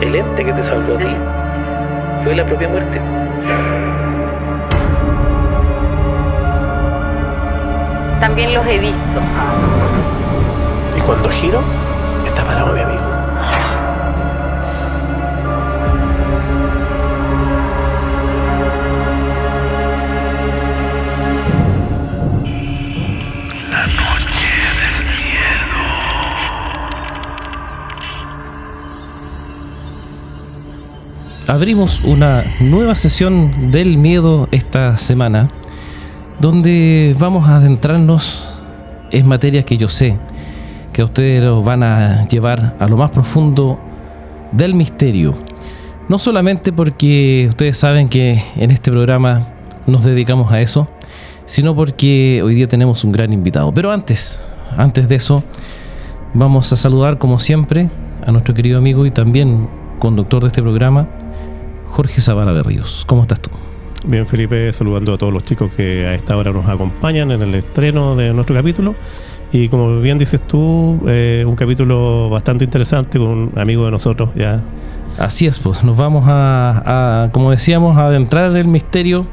el ente que te salvó a ti fue la propia muerte. También los he visto. Y cuando giro, está parado mi amigo. La noche del miedo. Abrimos una nueva sesión del miedo esta semana, donde vamos a adentrarnos en materias que yo sé que a ustedes los van a llevar a lo más profundo del misterio. No solamente porque ustedes saben que en este programa nos dedicamos a eso, sino porque hoy día tenemos un gran invitado. Pero antes de eso, vamos a saludar como siempre a nuestro querido amigo y también conductor de este programa, Jorge Zavala Berríos. ¿Cómo estás tú? Bien, Felipe, saludando a todos los chicos que a esta hora nos acompañan en el estreno de nuestro capítulo. Y como bien dices tú, un capítulo bastante interesante con un amigo de nosotros ya. Así es, pues nos vamos como decíamos, a adentrar en el misterio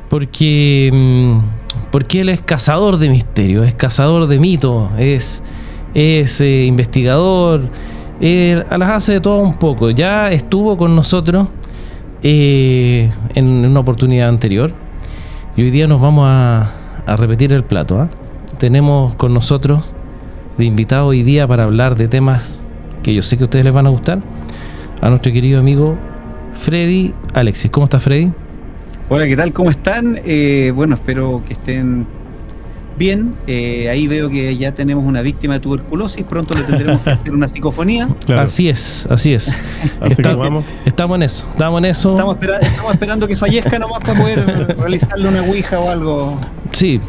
porque él es cazador de misterios, es cazador de mitos, es investigador, las hace de todo un poco. Ya estuvo con nosotros en una oportunidad anterior y hoy día nos vamos a repetir el plato, ¿eh? Tenemos con nosotros de invitado hoy día para hablar de temas que yo sé que a ustedes les van a gustar, a nuestro querido amigo Freddy Alexis. ¿Cómo está, Freddy? Hola, ¿qué tal? ¿Cómo están? Bueno, espero que estén bien. Ahí veo que ya tenemos una víctima de tuberculosis. Pronto le tendremos que hacer una psicofonía. Claro. Así es. Así que vamos. Estamos en eso. Estamos esperando que fallezca nomás para poder realizarle una ouija o algo. Sí,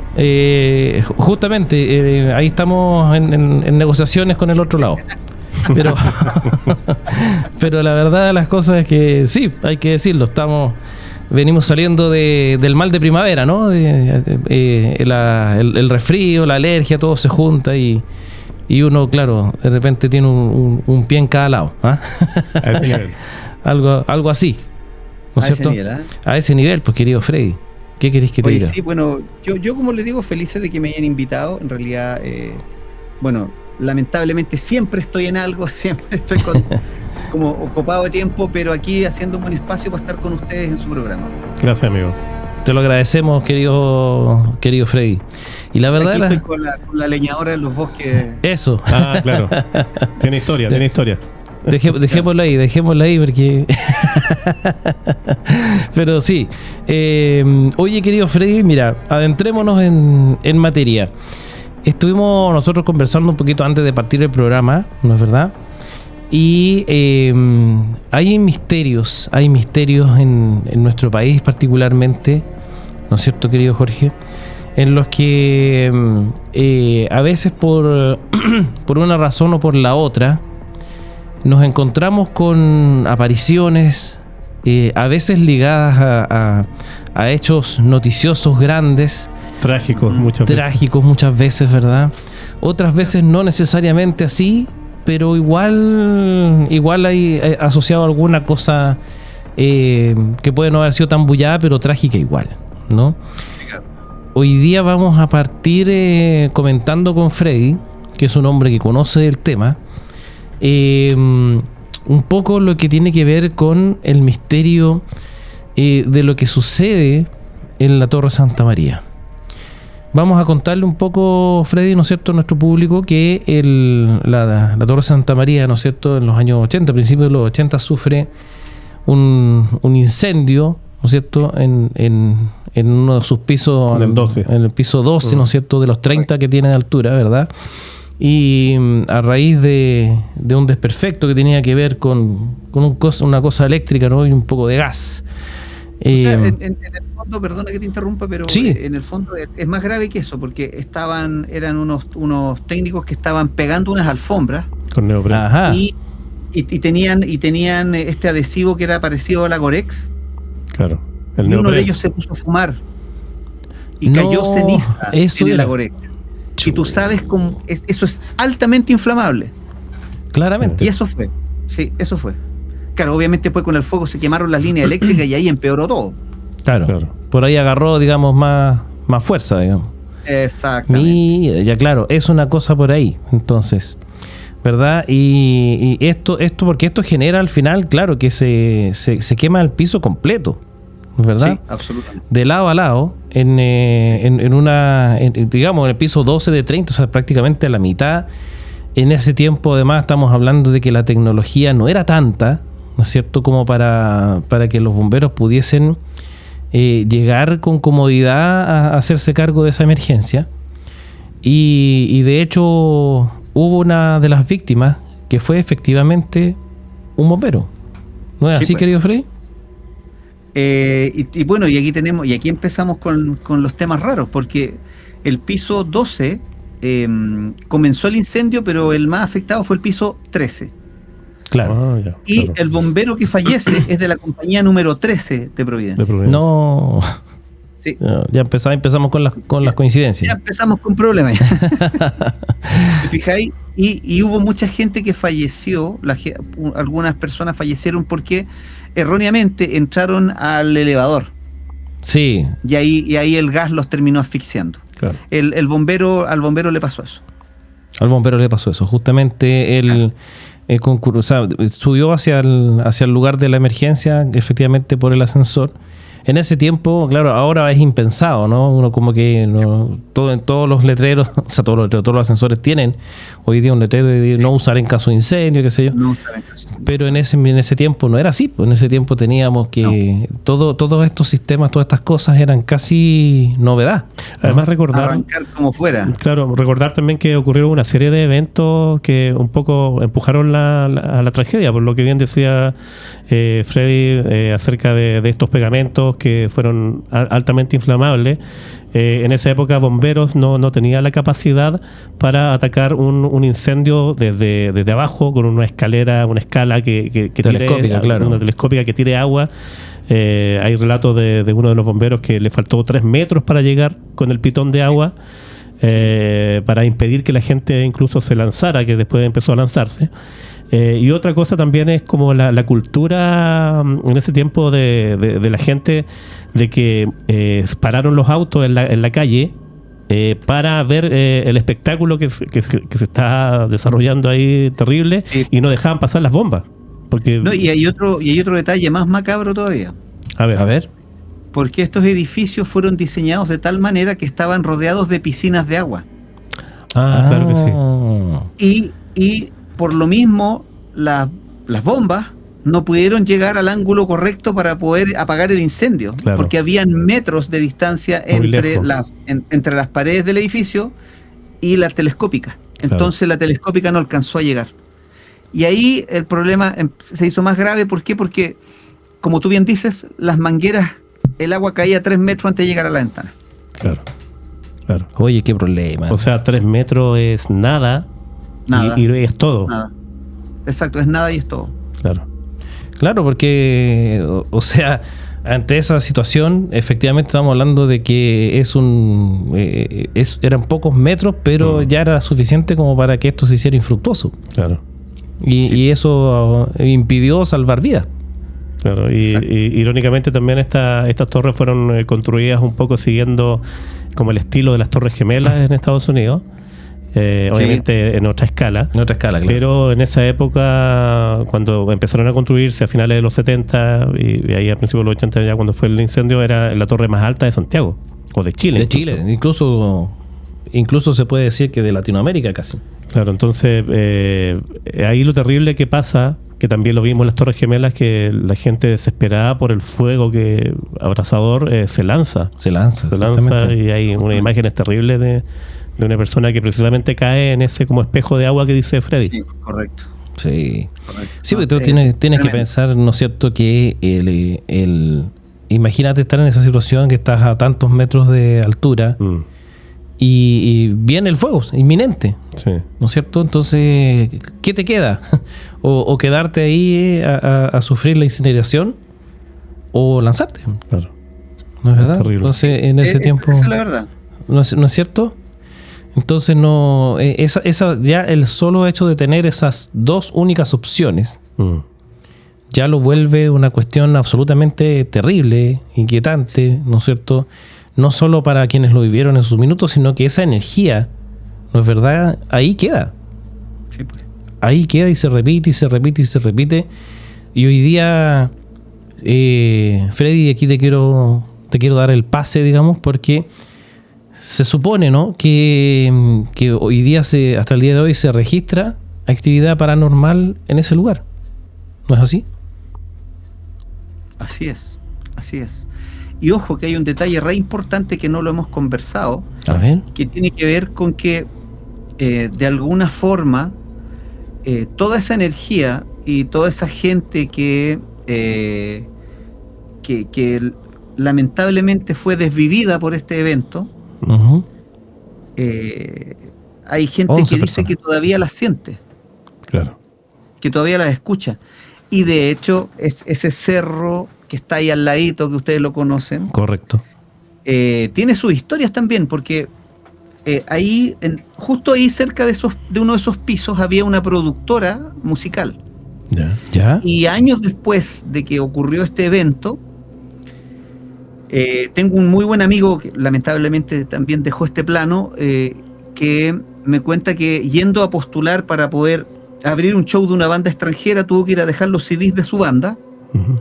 justamente ahí estamos en negociaciones con el otro lado. Pero la verdad de las cosas es que sí, hay que decirlo, venimos saliendo del mal de primavera, ¿no? El resfrío, la alergia, todo se junta y uno, claro, de repente tiene un pie en cada lado, ¿eh? A ese nivel. algo así, ¿no es cierto? A ese nivel, pues, querido Freddy. ¿Qué querés que te diga? Sí, bueno, yo como les digo, felices de que me hayan invitado. En realidad, bueno, lamentablemente siempre estoy en algo, siempre estoy como ocupado de tiempo, pero aquí haciéndome un espacio para estar con ustedes en su programa. Gracias, amigo. Te lo agradecemos, querido Freddy. Y la verdad aquí estoy con la leñadora en los bosques. Eso. Ah, claro. Tiene historia. Dejémosla ahí porque pero sí, oye, querido Freddy, mira, adentrémonos en materia. Estuvimos nosotros conversando un poquito antes de partir el programa, ¿no es verdad? Y hay misterios en nuestro país particularmente, ¿no es cierto, querido Jorge? En los que a veces por una razón o por la otra nos encontramos con apariciones, a veces ligadas a hechos noticiosos grandes. Trágicos muchas veces, ¿verdad? Otras veces no necesariamente así, pero igual hay asociado a alguna cosa que puede no haber sido tan bullada, pero trágica igual, ¿no? Hoy día vamos a partir comentando con Freddy, que es un hombre que conoce el tema, un poco lo que tiene que ver con el misterio de lo que sucede en la Torre Santa María. Vamos a contarle un poco, Freddy, ¿no es cierto?, a nuestro público que la Torre Santa María, ¿no es cierto?, en los años 80, principios de los 80, sufre un incendio, ¿no es cierto?, en uno de sus pisos, en el piso 12, ¿no es cierto?, de los 30 que tiene de altura, ¿verdad? Y a raíz de un desperfecto que tenía que ver con una cosa eléctrica, ¿no?, y un poco de gas. O sea, en el fondo, perdona que te interrumpa, pero sí, en el fondo es más grave que eso, porque eran unos técnicos que estaban pegando unas alfombras con neopreno. Ajá. Y tenían este adhesivo que era parecido a la Gorex. Claro. Y uno de ellos se puso a fumar y cayó ceniza en el Gorex. Y tú sabes cómo eso es altamente inflamable. Claramente. Y eso fue. Sí, eso fue. Claro, obviamente después con el fuego se quemaron las líneas eléctricas y ahí empeoró todo. Claro. Por ahí agarró, digamos, más fuerza, digamos. Exactamente. Mira, ya claro, es una cosa por ahí, entonces, ¿verdad? Y esto porque esto genera al final, claro, que se quema el piso completo, ¿verdad? Sí, absolutamente. De lado a lado, digamos, en el piso 12 de 30, o sea, prácticamente a la mitad. En ese tiempo, además, estamos hablando de que la tecnología no era tanta, ¿no es cierto?, como para que los bomberos pudiesen llegar con comodidad a hacerse cargo de esa emergencia. Y de hecho hubo una de las víctimas que fue efectivamente un bombero. ¿No es Sí, así, pues. querido Freddy? Y bueno, y aquí empezamos con los temas raros, porque el piso 12 comenzó el incendio, pero el más afectado fue el piso 13. Claro. Ya, Y claro. el bombero que fallece es de la compañía número 13 de Providencia. De Providencia. No, Sí. ya empezamos con las Ya coincidencias. empezamos con problemas. ¿Te fijáis? Y hubo mucha gente que falleció, algunas personas fallecieron porque erróneamente entraron al elevador Sí, y ahí el gas los terminó asfixiando. Claro. Al bombero le pasó eso. al bombero le pasó eso. Justamente él subió hacia el lugar de la emergencia, efectivamente por el ascensor. En ese tiempo, claro, ahora es impensado, ¿no? Uno como que todos los letreros, o sea, todos los ascensores tienen hoy día un letrero de no usar en caso de incendio, qué sé yo. No saben caso. Pero en ese tiempo no era así. Pues en ese tiempo teníamos que todos estos sistemas, todas estas cosas eran casi novedad. Además, recordar. Arrancar como fuera. Claro, recordar también que ocurrieron una serie de eventos que un poco empujaron a la tragedia, por lo que bien decía Freddy acerca de estos pegamentos que fueron altamente inflamables. En esa época bomberos no tenía la capacidad para atacar un incendio desde abajo con una escala que Telescópica, tire, claro. una telescópica que tire agua. Hay relatos de uno de los bomberos que le faltó 3 metros para llegar con el pitón de agua para impedir que la gente incluso se lanzara, que después empezó a lanzarse. Y otra cosa también es como la cultura en ese tiempo de la gente, de que pararon los autos en la calle para ver el espectáculo que se está desarrollando ahí terrible, Sí. y no dejaban pasar las bombas. Porque, No, y hay otro detalle más macabro todavía. a ver, A ver. Porque estos edificios fueron diseñados de tal manera que estaban rodeados de piscinas de agua. claro que sí. Y por lo mismo las bombas no pudieron llegar al ángulo correcto para poder apagar el incendio, Claro. porque habían metros de distancia Muy entre lejos. entre las paredes del edificio y la telescópica. Entonces la telescópica no alcanzó a llegar. Y ahí el problema se hizo más grave. ¿Por qué? Porque, como tú bien dices, las mangueras, el agua caía 3 metros antes de llegar a la ventana. Claro. Oye, qué problema. O sea, 3 metros es nada. Nada. Y es todo. Nada. Exacto, es nada y es todo. Claro, porque, o sea, ante esa situación, efectivamente estamos hablando de que eran pocos metros, pero ya era suficiente como para que esto se hiciera infructuoso. Claro. Y eso impidió salvar vidas. Claro, y irónicamente también estas torres fueron construidas un poco siguiendo como el estilo de las Torres Gemelas en Estados Unidos, obviamente en otra escala. En otra escala, claro. Pero en esa época, cuando empezaron a construirse a finales de los 70 y ahí a principios de los 80, ya cuando fue el incendio, era la torre más alta de Santiago, o de Chile. De incluso. Chile, incluso se puede decir que de Latinoamérica casi. Claro, entonces ahí lo terrible que pasa, que también lo vimos en las Torres Gemelas, que la gente desesperada por el fuego que abrasador se lanza. Se lanza. Y hay unas imágenes terribles de una persona que precisamente cae en ese como espejo de agua que dice Freddy. Sí, correcto. Sí. correcto. Sí, porque tú tienes que tremendo. pensar, ¿no es cierto?, que imagínate estar en esa situación que estás a tantos metros de altura y viene el fuego inminente, Sí. ¿no es cierto? Entonces, ¿qué te queda? O quedarte ahí a sufrir la incineración o lanzarte, Claro. ¿no es verdad? terrible. Entonces, en ese tiempo, Esa es la verdad. ¿no es cierto? Entonces, no, esa ya el solo hecho de tener esas dos únicas opciones ya lo vuelve una cuestión absolutamente terrible, inquietante, ¿no es cierto? No solo para quienes lo vivieron en sus minutos, sino que esa energía, ¿no es verdad? Ahí queda. Sí, pues. Ahí queda y se repite y se repite y se repite. Y hoy día, Freddy, aquí te quiero dar el pase, digamos, porque se supone, ¿no?, que hoy día, hasta el día de hoy, se registra actividad paranormal en ese lugar. ¿No es así? Así es, así es. Y ojo que hay un detalle re importante que no lo hemos conversado, A ver. que tiene que ver con que de alguna forma toda esa energía y toda esa gente que lamentablemente fue desvivida por este evento, Uh-huh. hay gente 11 que dice personas. que todavía las siente, Claro. que todavía las escucha. Y de hecho, ese cerro que está ahí al ladito, que ustedes lo conocen, Correcto. tiene sus historias también, porque ahí, justo ahí cerca de uno de esos pisos, había una productora musical. Ya. ¿Ya? Y años después de que ocurrió este evento, tengo un muy buen amigo que lamentablemente también dejó este plano, que me cuenta que yendo a postular para poder abrir un show de una banda extranjera, tuvo que ir a dejar los CDs de su banda, Ujú.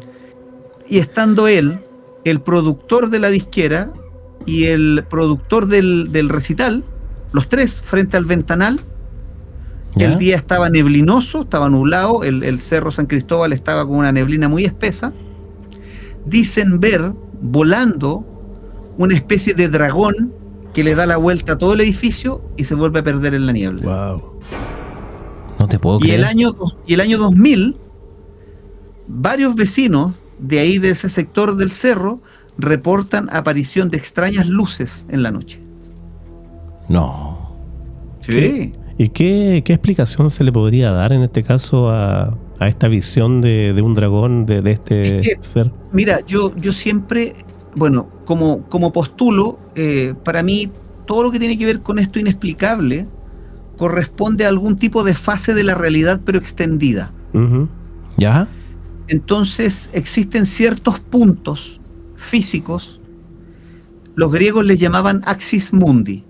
y estando él, el productor de la disquera y el productor del recital, los tres frente al ventanal. ¿Ya? El día estaba neblinoso, estaba nublado, el Cerro San Cristóbal estaba con una neblina muy espesa. Dicen ver volando una especie de dragón que le da la vuelta a todo el edificio y se vuelve a perder en la niebla. Wow. No te puedo Y creer. el año 2000, varios vecinos de ahí, de ese sector del cerro, reportan aparición de extrañas luces en la noche. No. Sí. ¿Y qué explicación se le podría dar en este caso a esta visión de un dragón, de este Es que, ser? Mira, yo siempre, bueno, como postulo, para mí todo lo que tiene que ver con esto inexplicable corresponde a algún tipo de fase de la realidad, pero extendida. Ujú. ¿Ya? Entonces existen ciertos puntos físicos, los griegos les llamaban axis mundi,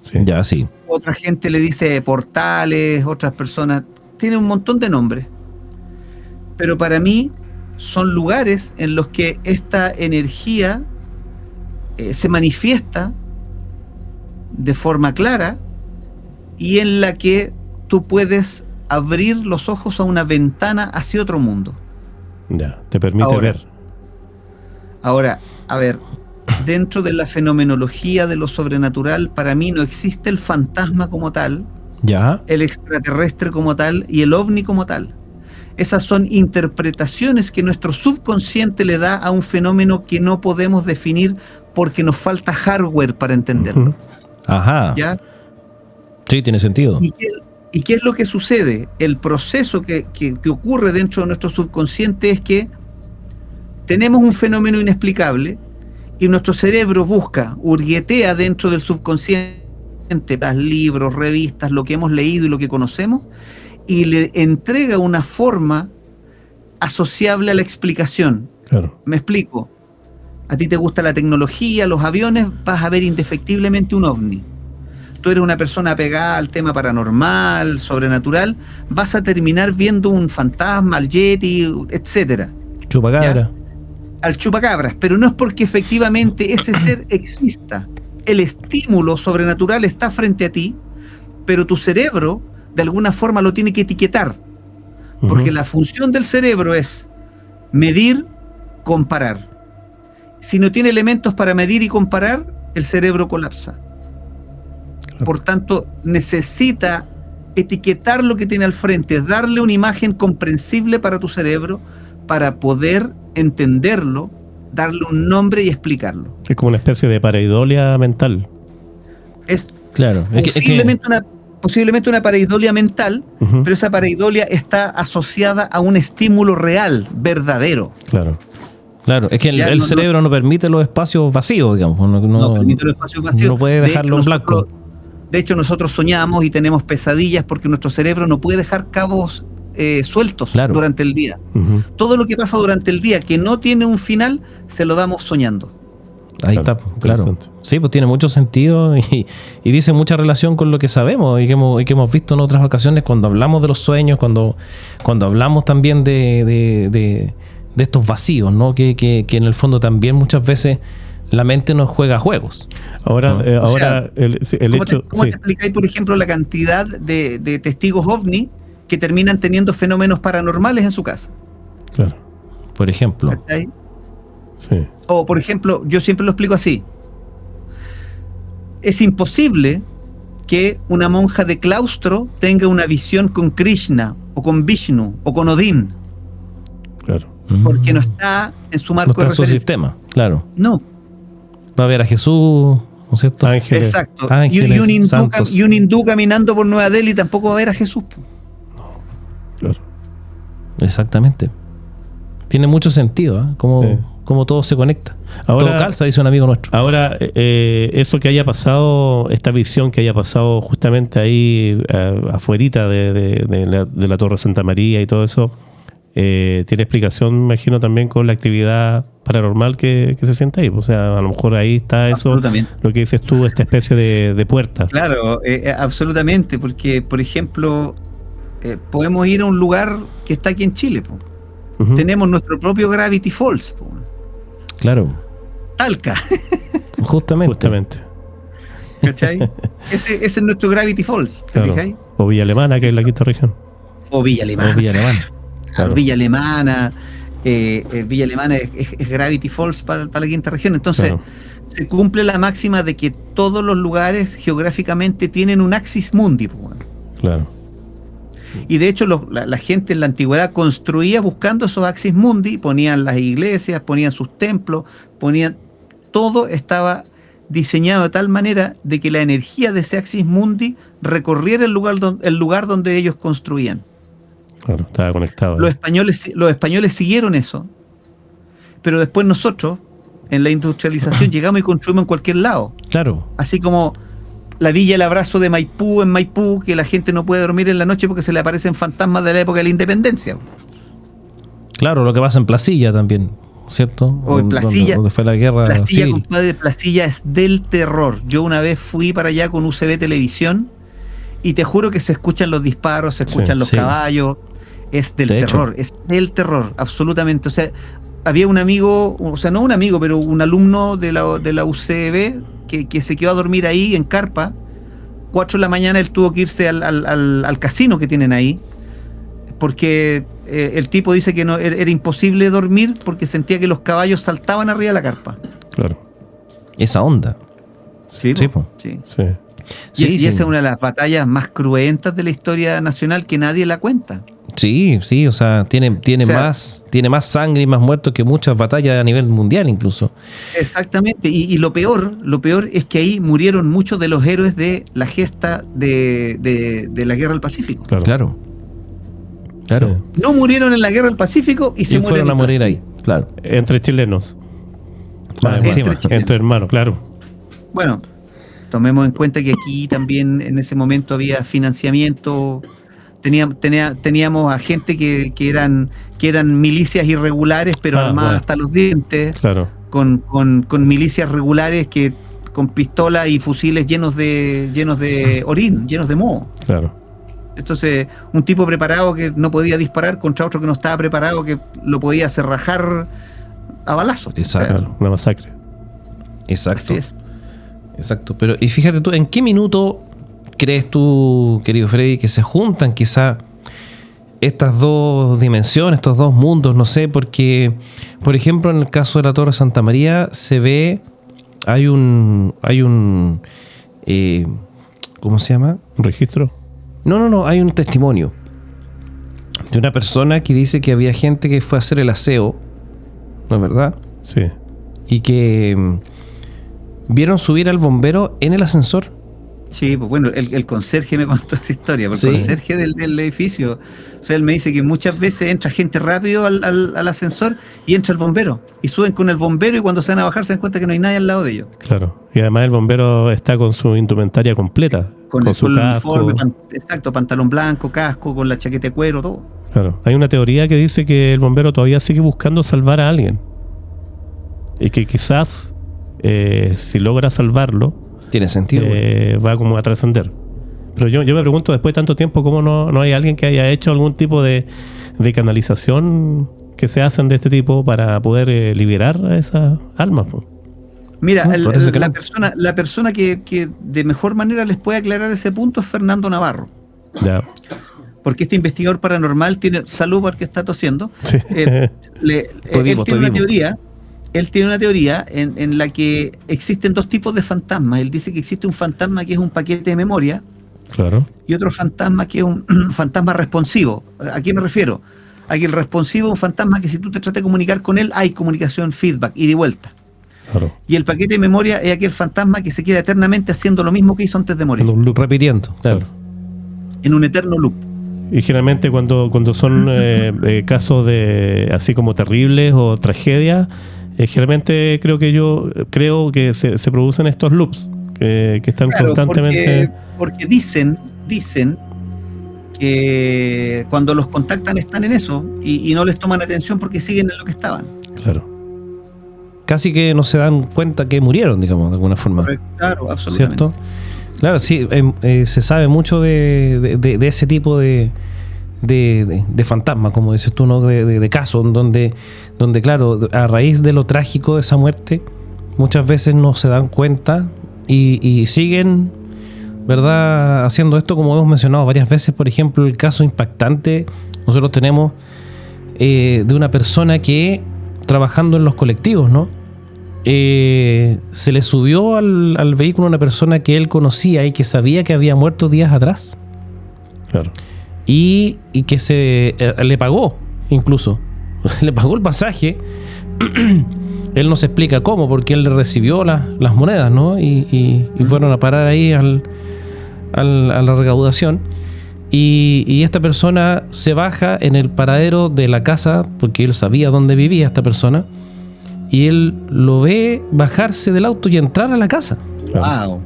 Sí. Ya, sí. otra gente le dice portales, otras personas, tiene un montón de nombres, pero para mí son lugares en los que esta energía se manifiesta de forma clara y en la que tú puedes abrir los ojos a una ventana hacia otro mundo. Ya, te permite Ahora, ver. Ahora, a ver, dentro de la fenomenología de lo sobrenatural, para mí no existe el fantasma como tal, ¿Ya? el extraterrestre como tal y el ovni como tal. Esas son interpretaciones que nuestro subconsciente le da a un fenómeno que no podemos definir porque nos falta hardware para entenderlo. Ujú. Ajá. ¿Ya? Sí, tiene sentido. ¿Y qué es lo que sucede? El proceso que ocurre dentro de nuestro subconsciente es que tenemos un fenómeno inexplicable y nuestro cerebro busca, hurguetea dentro del subconsciente, los libros, revistas, lo que hemos leído y lo que conocemos, y le entrega una forma asociable a la explicación. Claro. Me explico. A ti te gusta la tecnología, los aviones, vas a ver indefectiblemente un ovni. Tú eres una persona apegada al tema paranormal, sobrenatural, vas a terminar viendo un fantasma, al yeti, etcétera, Chupacabra. al chupacabras, pero no es porque efectivamente ese ser exista. El estímulo sobrenatural está frente a ti, pero tu cerebro de alguna forma lo tiene que etiquetar, porque Ujú. la función del cerebro es medir, comparar. Si no tiene elementos para medir y comparar, el cerebro colapsa. Claro. Por tanto, necesita etiquetar lo que tiene al frente, darle una imagen comprensible para tu cerebro para poder entenderlo, darle un nombre y explicarlo. Es como una especie de pareidolia mental. Es Claro. posiblemente una pareidolia mental, Ujú. pero esa pareidolia está asociada a un estímulo real, verdadero. Claro. Claro, es que el, Ya, el no- cerebro no permite los espacios vacíos, digamos. No permite los espacios vacíos. no puede De dejarlo hecho, en blanco. De hecho, nosotros soñamos y tenemos pesadillas porque nuestro cerebro no puede dejar cabos sueltos Claro. durante el día. Ujú. Todo lo que pasa durante el día que no tiene un final, se lo damos soñando. Ahí Claro, está, claro. interesante. Sí, pues tiene mucho sentido y dice mucha relación con lo que sabemos y que hemos visto en otras ocasiones cuando hablamos de los sueños, cuando hablamos también de estos vacíos, ¿no? Que en el fondo también muchas veces la mente nos juega juegos. Ahora, No. O sea, ahora el hecho... ¿Cómo te explicáis, por ejemplo, la cantidad de testigos ovni que terminan teniendo fenómenos paranormales en su casa? Claro, Por ejemplo. ¿Cachai? sí. O, por ejemplo, yo siempre lo explico así. Es imposible que una monja de claustro tenga una visión con Krishna, o con Vishnu, o con Odín, Claro. porque no está en su No marco está de en su referencia. sistema, claro. No, Va a ver a Jesús, ¿no es cierto? Ángeles. exacto. Ángeles, y un santos. hindú caminando por Nueva Delhi tampoco va a ver a Jesús. Claro. Exactamente. Tiene mucho sentido, ¿eh? Como todo se conecta. Ahora- Todo calza, dice un amigo nuestro. Ahora, eso que haya pasado, esta visión que haya pasado justamente ahí afuerita de la Torre Santa María y todo eso, tiene explicación, me imagino, también con la actividad paranormal que se siente ahí. O sea, a lo mejor ahí está eso, Absolutamente. lo que dices tú, esta especie de puerta. Claro, absolutamente, porque, por ejemplo, podemos ir a un lugar que está aquí en Chile. Po. Ujú. Tenemos nuestro propio Gravity Falls, po. Claro, Talca, justamente. ¿cachai? ese es nuestro Gravity Falls, ¿te Claro. fijáis? O Villa Alemana, que es la quinta región. O Villa Alemana. O Villa Alemana. Claro. Villa Alemana, Villa Alemana es Gravity Falls para la quinta región. Entonces, Claro. se cumple la máxima de que todos los lugares geográficamente tienen un axis mundi. Po. Claro. Y de hecho la gente en la antigüedad construía buscando esos axis mundi, ponían las iglesias, ponían sus templos, todo estaba diseñado de tal manera de que la energía de ese axis mundi recorriera el lugar donde ellos construían. Claro, estaba conectado. Los españoles siguieron eso, pero después nosotros, en la industrialización, llegamos y construimos en cualquier lado. Claro, Así como la Villa El Abrazo de Maipú, en Maipú, que la gente no puede dormir en la noche porque se le aparecen fantasmas de la época de la independencia. claro, lo que pasa en Placilla también, ¿cierto? O en Placilla. Donde fue la guerra Placilla, civil. compadre, Placilla es del terror. Yo una vez fui para allá con UCB Televisión y te juro que se escuchan los disparos, se escuchan los sí. caballos. Es del De hecho. terror, es del terror, absolutamente. O sea, había un amigo, o sea, no un amigo, pero un alumno de la UCB que se quedó a dormir ahí en carpa. 4 de la mañana él tuvo que irse al casino que tienen ahí, porque el tipo dice que no era imposible dormir porque sentía que los caballos saltaban arriba de la carpa. Claro. Esa onda. Sí, Sí, po, po. sí. Sí. Y, Sí, y sí. esa es una de las batallas más cruentas de la historia nacional que nadie la cuenta. Sí, o sea, tiene O sea, más sangre y más muertos que muchas batallas a nivel mundial incluso. Exactamente, y lo peor es que ahí murieron muchos de los héroes de la gesta de la Guerra del Pacífico. Claro. Claro. Sí. No murieron en la Guerra del Pacífico y se Y mueren fueron a en morir Placilla. ahí, claro. Entre chilenos. Más Además, encima. entre hermanos, claro. Bueno, tomemos en cuenta que aquí también en ese momento había financiamiento. Teníamos a gente que eran milicias irregulares, pero armadas bueno. hasta los dientes, Claro. con milicias regulares con pistolas y fusiles llenos de orín, llenos de moho. Claro. Entonces, un tipo preparado que no podía disparar contra otro que no estaba preparado, que lo podía hacer rajar a balazos. Exacto. Claro. Una masacre. Exacto. Así es. Exacto. Pero, y fíjate tú, ¿en qué minuto crees tú, querido Freddy, que se juntan quizá estas dos dimensiones, estos dos mundos? No sé, porque, por ejemplo, en el caso de la Torre Santa María se ve, hay un ¿cómo se llama? ¿Un registro? No, hay un testimonio de una persona que dice que había gente que fue a hacer el aseo, ¿no es verdad? Sí. Y que vieron subir al bombero en el ascensor. Sí, pues bueno, el conserje me contó esa historia, porque Sí. el conserje del edificio, o sea, él me dice que muchas veces entra gente rápido al ascensor y entra el bombero, y suben con el bombero y cuando se van a bajar se dan cuenta que no hay nadie al lado de ellos. Claro. Y además el bombero está con su indumentaria completa. Con su el casco. uniforme, exacto, pantalón blanco, casco, con la chaqueta de cuero, todo. Claro. Hay una teoría que dice que el bombero todavía sigue buscando salvar a alguien. Y que quizás, si logra salvarlo, Tiene sentido. va como a trascender. Pero yo me pregunto, después de tanto tiempo, ¿cómo no hay alguien que haya hecho algún tipo de canalización que se hacen de este tipo para poder liberar a esas almas? Po? Mira, parece que no. la persona que de mejor manera les puede aclarar ese punto es Fernando Navarro. Ya. Porque este investigador paranormal tiene, salud porque está tosiendo, Sí. él Estoy tiene una vivo. teoría en la que existen dos tipos de fantasmas. Él dice que existe un fantasma que es un paquete de memoria Claro. y otro fantasma que es un fantasma responsivo. ¿A qué me refiero? A que el responsivo es un fantasma que si tú te tratas de comunicar con él, hay comunicación, feedback, ida y vuelta. Claro. Y el paquete de memoria es aquel fantasma que se queda eternamente haciendo lo mismo que hizo antes de morir, En un loop. Repitiendo, claro. en un eterno loop. Y generalmente cuando son casos de así como terribles o tragedias, generalmente creo que se producen estos loops que están Claro, constantemente. porque dicen que cuando los contactan están en eso y no les toman atención porque siguen en lo que estaban. Claro. Casi que no se dan cuenta que murieron, digamos, de alguna forma. Claro, absolutamente. ¿Cierto? Claro, sí, se sabe mucho de ese tipo de fantasmas, como dices tú, ¿no? De casos donde, claro, a raíz de lo trágico de esa muerte, muchas veces no se dan cuenta y siguen, ¿verdad?, haciendo esto, como hemos mencionado varias veces. Por ejemplo, el caso impactante, nosotros tenemos de una persona que, trabajando en los colectivos, ¿no?, se le subió al vehículo una persona que él conocía y que sabía que había muerto días atrás. Claro. Y que le pagó, incluso le pagó el pasaje. Él nos explica cómo, porque él le recibió las monedas, ¿no? Y fueron a parar ahí a la recaudación. Y esta persona se baja en el paradero de la casa, porque él sabía dónde vivía esta persona, y él lo ve bajarse del auto y entrar a la casa, Claro. Wow.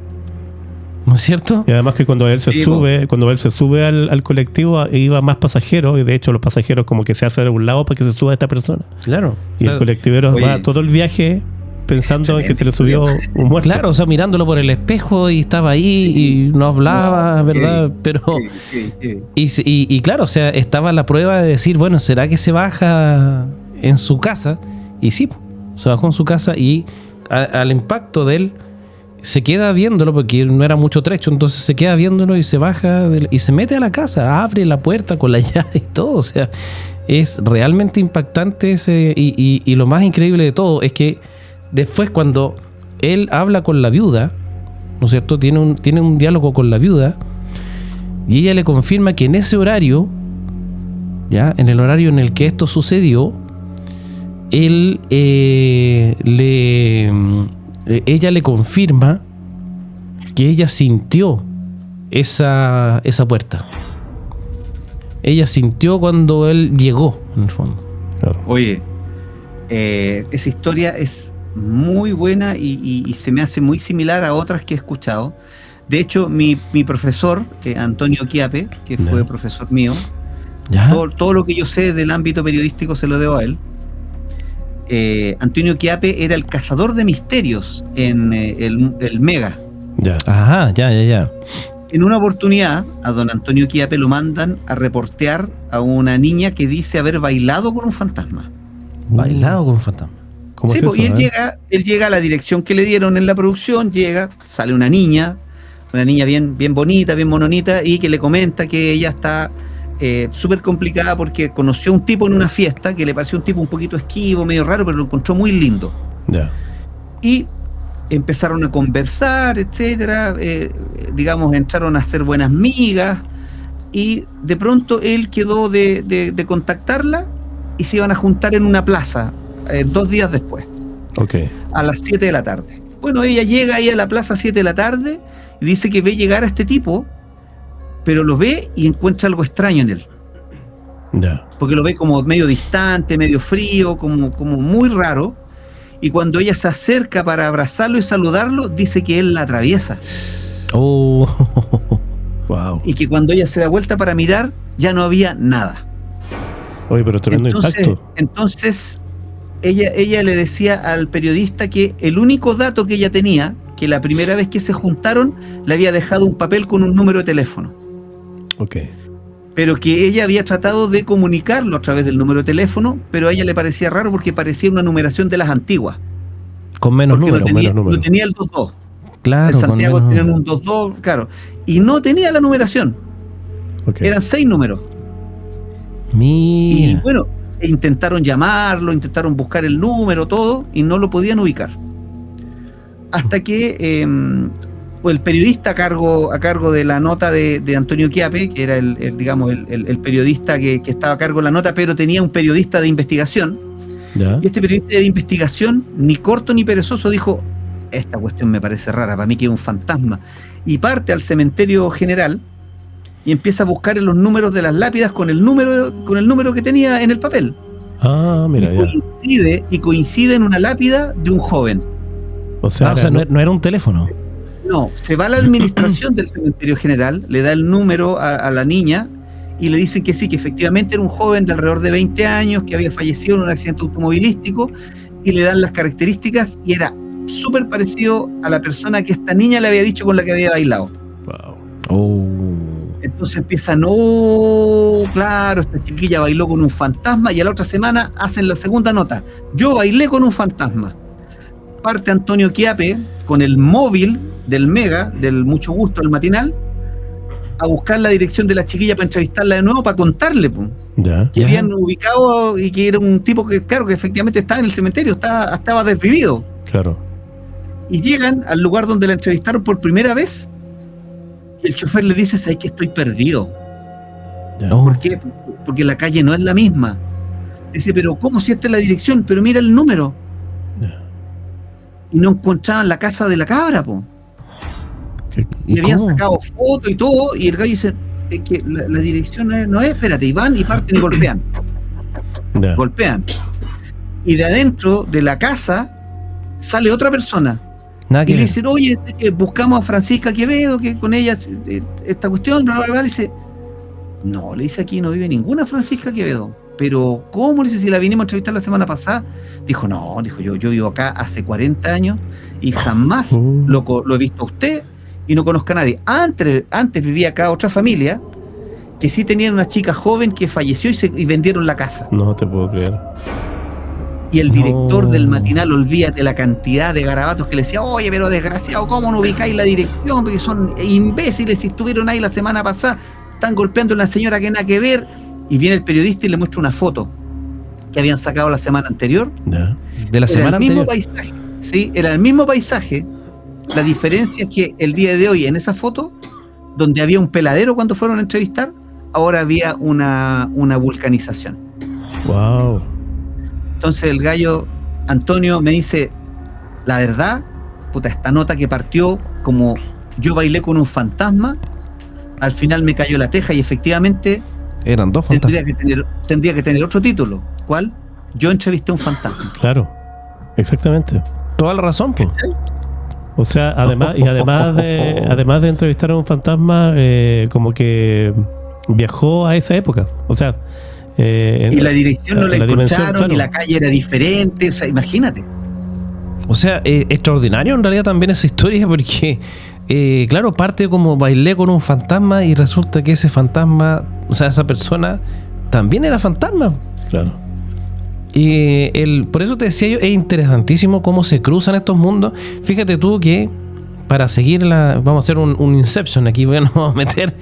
¿no es cierto? Y además que cuando él se sube al colectivo, iba más pasajeros, y de hecho los pasajeros como que se hacen a un lado para que se suba esta persona. Claro. Y el colectivero Oye. va todo el viaje pensando en que se le subió un muerto. Claro, o sea, mirándolo por el espejo y estaba ahí y no hablaba, ¿verdad? Pero y claro, o sea, estaba la prueba de decir, bueno, ¿será que se baja en su casa? Y sí, se bajó en su casa y al impacto de él se queda viéndolo, porque no era mucho trecho, entonces se queda viéndolo y se baja y se mete a la casa, abre la puerta con la llave y todo. O sea, es realmente impactante ese, y lo más increíble de todo es que después, cuando él habla con la viuda, ¿no es cierto?, tiene un diálogo con la viuda, y ella le confirma que en ese horario, ya en el horario en el que esto sucedió, ella le confirma que ella sintió esa puerta. Ella sintió cuando él llegó, en el fondo. Claro. Oye, esa historia es muy buena y se me hace muy similar a otras que he escuchado. De hecho, mi profesor, Antonio Quiape, que fue profesor mío, ¿Ya? todo lo que yo sé del ámbito periodístico se lo debo a él. Antonio Quiape era el cazador de misterios en el Mega. Ya. Ajá, ya. En una oportunidad, a don Antonio Quiape lo mandan a reportear a una niña que dice haber bailado con un fantasma. Bailado con un fantasma. ¿Cómo Sí, es pues, eso, y él llega a la dirección que le dieron en la producción, sale una niña bien bonita, bien mononita, y que le comenta que ella está súper complicada porque conoció a un tipo en una fiesta que le pareció un tipo un poquito esquivo, medio raro, pero lo encontró muy lindo. Ya. Y empezaron a conversar, etcétera, digamos, entraron a ser buenas migas, y de pronto él quedó de contactarla y se iban a juntar en una plaza 2 días después, Ok. a las 7 de la tarde. Bueno, ella llega ahí a la plaza a 7 de la tarde y dice que ve llegar a este tipo, pero lo ve y encuentra algo extraño en él, Ya. porque lo ve como medio distante, medio frío, como muy raro. Y cuando ella se acerca para abrazarlo y saludarlo, dice que él la atraviesa. Wow. Y que cuando ella se da vuelta para mirar, ya no había nada. Oye, pero tremendo impacto. Entonces ella le decía al periodista que el único dato que ella tenía, que la primera vez que se juntaron, le había dejado un papel con un número de teléfono. Ok. Pero que ella había tratado de comunicarlo a través del número de teléfono, pero a ella le parecía raro porque parecía una numeración de las antiguas. Con menos Porque números. no tenía el 22. Claro, En Santiago tenían un 22, claro. Y no tenía la numeración. Ok. Eran 6 números. Mira. Y bueno, intentaron llamarlo, intentaron buscar el número, todo, y no lo podían ubicar. Hasta que el periodista a cargo de la nota de Antonio Chiappe, que era el periodista que estaba a cargo de la nota, pero tenía un periodista de investigación. ¿Ya? Y este periodista de investigación, ni corto ni perezoso, dijo: esta cuestión me parece rara, para mí que es un fantasma. Y parte al cementerio general y empieza a buscar en los números de las lápidas con el número que tenía en el papel. Ah, mira, ya. Y coincide en una lápida de un joven. O sea, no era un teléfono. No, se va a la administración del cementerio general, le da el número a la niña y le dicen que sí, que efectivamente era un joven de alrededor de 20 años que había fallecido en un accidente automovilístico, y le dan las características y era súper parecido a la persona que esta niña le había dicho con la que había bailado. wow. Oh. Entonces empieza, no, claro, esta chiquilla bailó con un fantasma, y a la otra semana hacen la segunda nota: yo bailé con un fantasma. Parte Antonio Chiappe con el móvil del Mega, del Mucho Gusto, el matinal, a buscar la dirección de la chiquilla para entrevistarla de nuevo, para contarle Ya. que habían ubicado y que era un tipo que, claro, que efectivamente estaba en el cementerio, estaba desvivido. Claro. Y llegan al lugar donde la entrevistaron por primera vez, y el chofer le dice: ¿sabes que estoy perdido? Ya. Oh. ¿Por qué? Porque la calle no es la misma. Dice: pero ¿cómo si esta es la dirección? Pero mira el número. Ya. Y no encontraban la casa de la cabra, ¿Qué? y habían cómo? sacado fotos y todo, y el gallo dice: es que la dirección no es, espérate, y van y parten y golpean. Ya. Golpean. Y de adentro de la casa sale otra persona. Nada Y que le ver. dicen: oye, buscamos a Francisca Quevedo, que con ella esta cuestión, bla, bla, bla. Le dice: no, le dice, aquí no vive ninguna Francisca Quevedo. Pero, ¿cómo? Le dice, si la vinimos a entrevistar la semana pasada. Dijo: no, dijo, yo vivo acá hace 40 años y jamás lo he visto a usted y no conozco a nadie. Antes vivía acá otra familia que sí tenían una chica joven que falleció y vendieron la casa. No te puedo creer. Y el director No. del matinal, olvídate la cantidad de garabatos que le decía: oye, pero desgraciado, ¿cómo no ubicáis la dirección? Porque son imbéciles, si estuvieron ahí la semana pasada, están golpeando a una señora que nada que ver. Y viene el periodista y le muestra una foto que habían sacado la semana anterior. Ya. De la semana Era el mismo anterior. paisaje, sí, era el mismo paisaje. La diferencia es que el día de hoy, en esa foto, donde había un peladero cuando fueron a entrevistar, ahora había una vulcanización. Wow. Entonces el gallo Antonio me dice: la verdad, puta, esta nota que partió como yo bailé con un fantasma, al final me cayó la teja, y efectivamente Eran dos fantasmas. tendría que tener otro título. ¿Cuál? Yo entrevisté a un fantasma. Claro. Exactamente. Toda la razón, pues. O sea, además de entrevistar a un fantasma, como que viajó a esa época. O sea, Y la dirección no la dimensión, encontraron, claro. y la calle era diferente. O sea, imagínate. O sea, extraordinario en realidad también esa historia, porque, claro, parte como bailé con un fantasma y resulta que ese fantasma, o sea, esa persona también era fantasma. Claro. Y por eso te decía yo, es interesantísimo cómo se cruzan estos mundos. Fíjate tú que para seguir vamos a hacer un Inception aquí, nos vamos a meter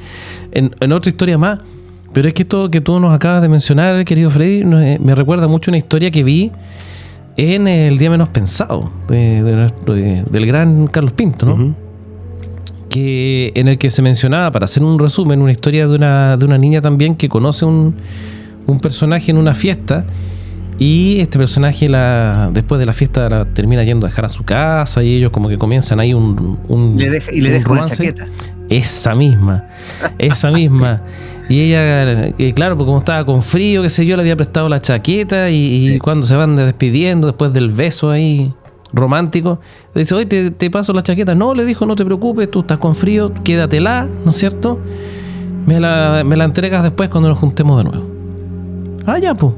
en otra historia más. Pero es que esto que tú nos acabas de mencionar, querido Freddy, me recuerda mucho una historia que vi en El Día Menos Pensado, del gran Carlos Pinto, ¿no? Ujú. Que en el que se mencionaba, para hacer un resumen, una historia de una niña también que conoce un personaje en una fiesta, y este personaje después de la fiesta la termina yendo a dejar a su casa, y ellos como que comienzan ahí Le deja una romance. chaqueta. Esa misma. Y ella, claro, porque como estaba con frío, qué sé yo, le había prestado la chaqueta, y Sí. cuando se van despidiendo después del beso ahí romántico, le dice: oye, te paso la chaqueta. No, le dijo, no te preocupes, tú estás con frío, quédatela, ¿no es cierto? Me la entregas después cuando nos juntemos de nuevo. Ah, ya, pues.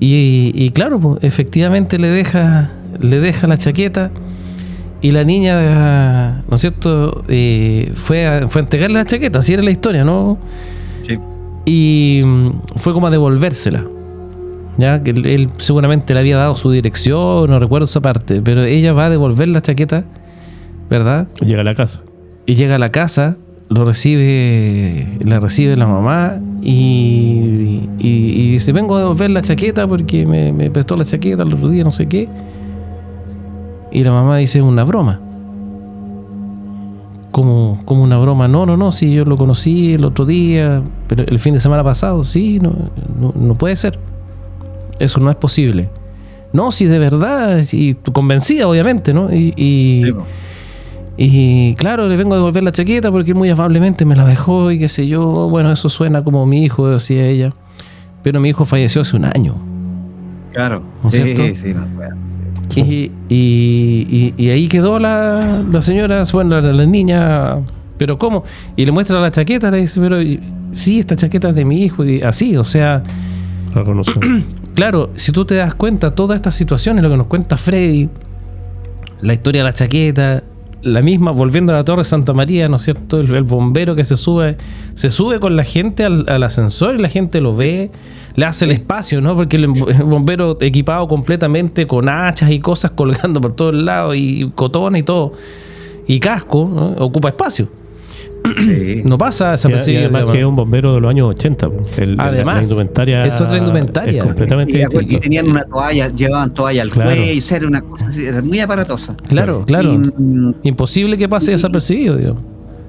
Y claro, pues, efectivamente le deja la chaqueta y la niña, ¿no es cierto? Fue a entregarle la chaqueta, así era la historia, ¿no? Sí. Y fue como a devolvérsela. Ya, que él seguramente le había dado su dirección, no recuerdo esa parte, pero ella va a devolver la chaqueta, ¿verdad? Llega a la casa. Y llega a la casa, la recibe la mamá y dice, vengo a devolver la chaqueta porque me prestó la chaqueta el otro día, no sé qué. Y la mamá dice, una broma. Como una broma. No, si yo lo conocí el otro día, pero el fin de semana pasado, sí, no puede ser. Eso no es posible. No, si de verdad, y convencida, obviamente, ¿no? Sí, po. Y claro, le vengo a devolver la chaqueta porque muy amablemente me la dejó y qué sé yo. Bueno, eso suena como mi hijo, decía ella. Pero mi hijo falleció hace un año. Claro. ¿No es cierto? Sí, me acuerdo. Y ahí quedó la señora, bueno, la niña, pero ¿cómo? Y le muestra la chaqueta, le dice, pero sí, esta chaqueta es de mi hijo, y así, o sea, La conoció. claro, si tú te das cuenta, todas estas situaciones, lo que nos cuenta Freddy, la historia de la chaqueta, la misma, volviendo a la Torre Santa María, ¿no es cierto? El bombero que se sube con la gente al ascensor y la gente lo ve, le hace el espacio, ¿no? Porque el bombero equipado completamente con hachas y cosas colgando por todos lados y cotones y todo, y casco, ¿no? Ocupa espacio. Sí. No pasa esa Y además que es un bombero de los años 80. Además, la indumentaria es otra indumentaria. es completamente Y distinta. tenían una toalla, llevaban toalla al Claro. cuello, era una cosa así, era muy aparatosa. Claro. Imposible que pase desapercibido, digo.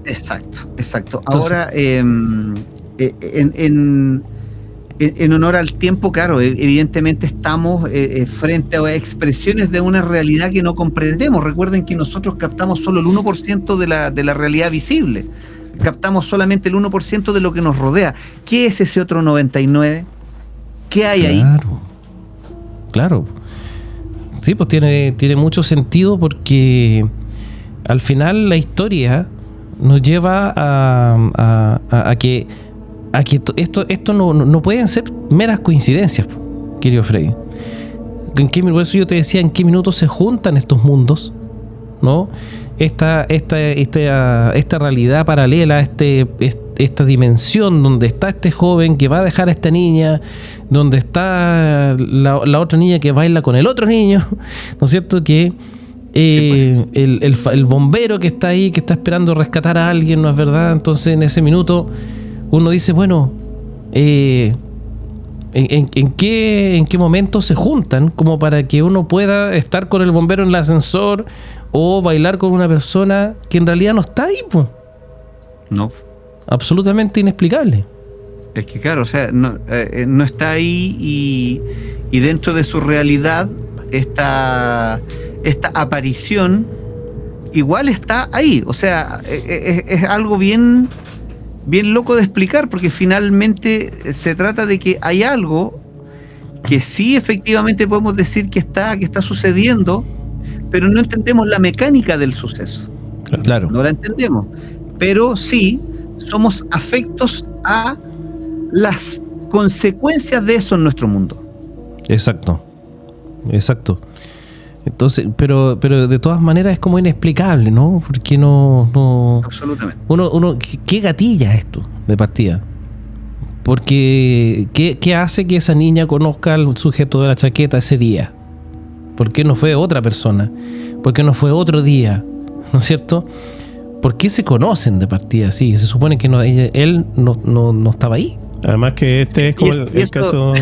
Exacto. Entonces, Ahora, en honor al tiempo, claro, evidentemente estamos frente a expresiones de una realidad que no comprendemos. Recuerden que nosotros captamos solo el 1% de la realidad visible. Captamos solamente el 1% de lo que nos rodea. ¿Qué es ese otro 99%? ¿Qué hay ahí? Claro. Sí, pues tiene mucho sentido porque al final la historia nos lleva a que esto no pueden ser meras coincidencias, querido Freddy. Por eso yo te decía en qué minutos se juntan estos mundos, ¿no? Esta realidad paralela, esta dimensión donde está este joven que va a dejar a esta niña, donde está la otra niña que baila con el otro niño, ¿no es cierto? Que el bombero que está ahí, que está esperando rescatar a alguien, ¿no es verdad? Entonces en ese minuto uno dice, bueno, ¿en qué momento se juntan como para que uno pueda estar con el bombero en el ascensor o bailar con una persona que en realidad no está ahí, pues? No. Absolutamente inexplicable. Es que claro, o sea, no está ahí y dentro de su realidad esta aparición igual está ahí. O sea, es algo bien loco de explicar, porque finalmente se trata de que hay algo que sí efectivamente podemos decir que está sucediendo, pero no entendemos la mecánica del suceso. Claro. No la entendemos, pero sí somos afectos a las consecuencias de eso en nuestro mundo. Exacto. Entonces, pero de todas maneras es como inexplicable, ¿no? Porque no Absolutamente. uno ¿qué gatilla esto de partida? Porque ¿qué hace que esa niña conozca al sujeto de la chaqueta ese día? ¿Por qué no fue otra persona? ¿Por qué no fue otro día? ¿No es cierto? ¿Por qué se conocen de partida? Sí, se supone que él no estaba ahí. Además que este es como el caso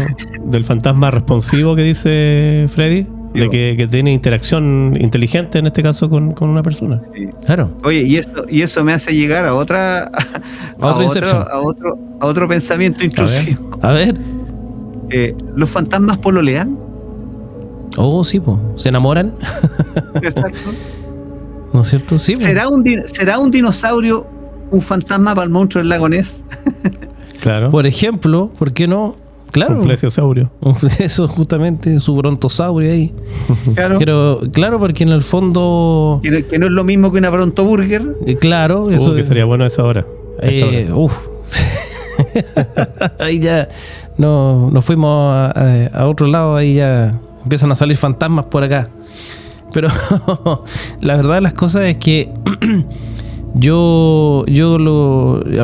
del fantasma responsivo que dice Freddy, de que tiene interacción inteligente en este caso con una persona. Sí. Claro. Oye, y eso me hace llegar a otro pensamiento intrusivo. A ver. ¿Los fantasmas pololean? Oh, sí, pues. ¿Se enamoran? Exacto. ¿No es cierto? Sí, po. ¿Será un dinosaurio un fantasma para el monstruo del lago Ness? Claro. Por ejemplo, ¿por qué no? Claro. Un plesiosaurio. Eso justamente, su brontosaurio ahí. Claro. Pero, claro, porque en el fondo... Que no es lo mismo que una brontoburger. Claro. Eso Que sería bueno a esa hora. uf. Ahí ya nos fuimos a otro lado, ahí ya empiezan a salir fantasmas por acá. Pero la verdad de las cosas es que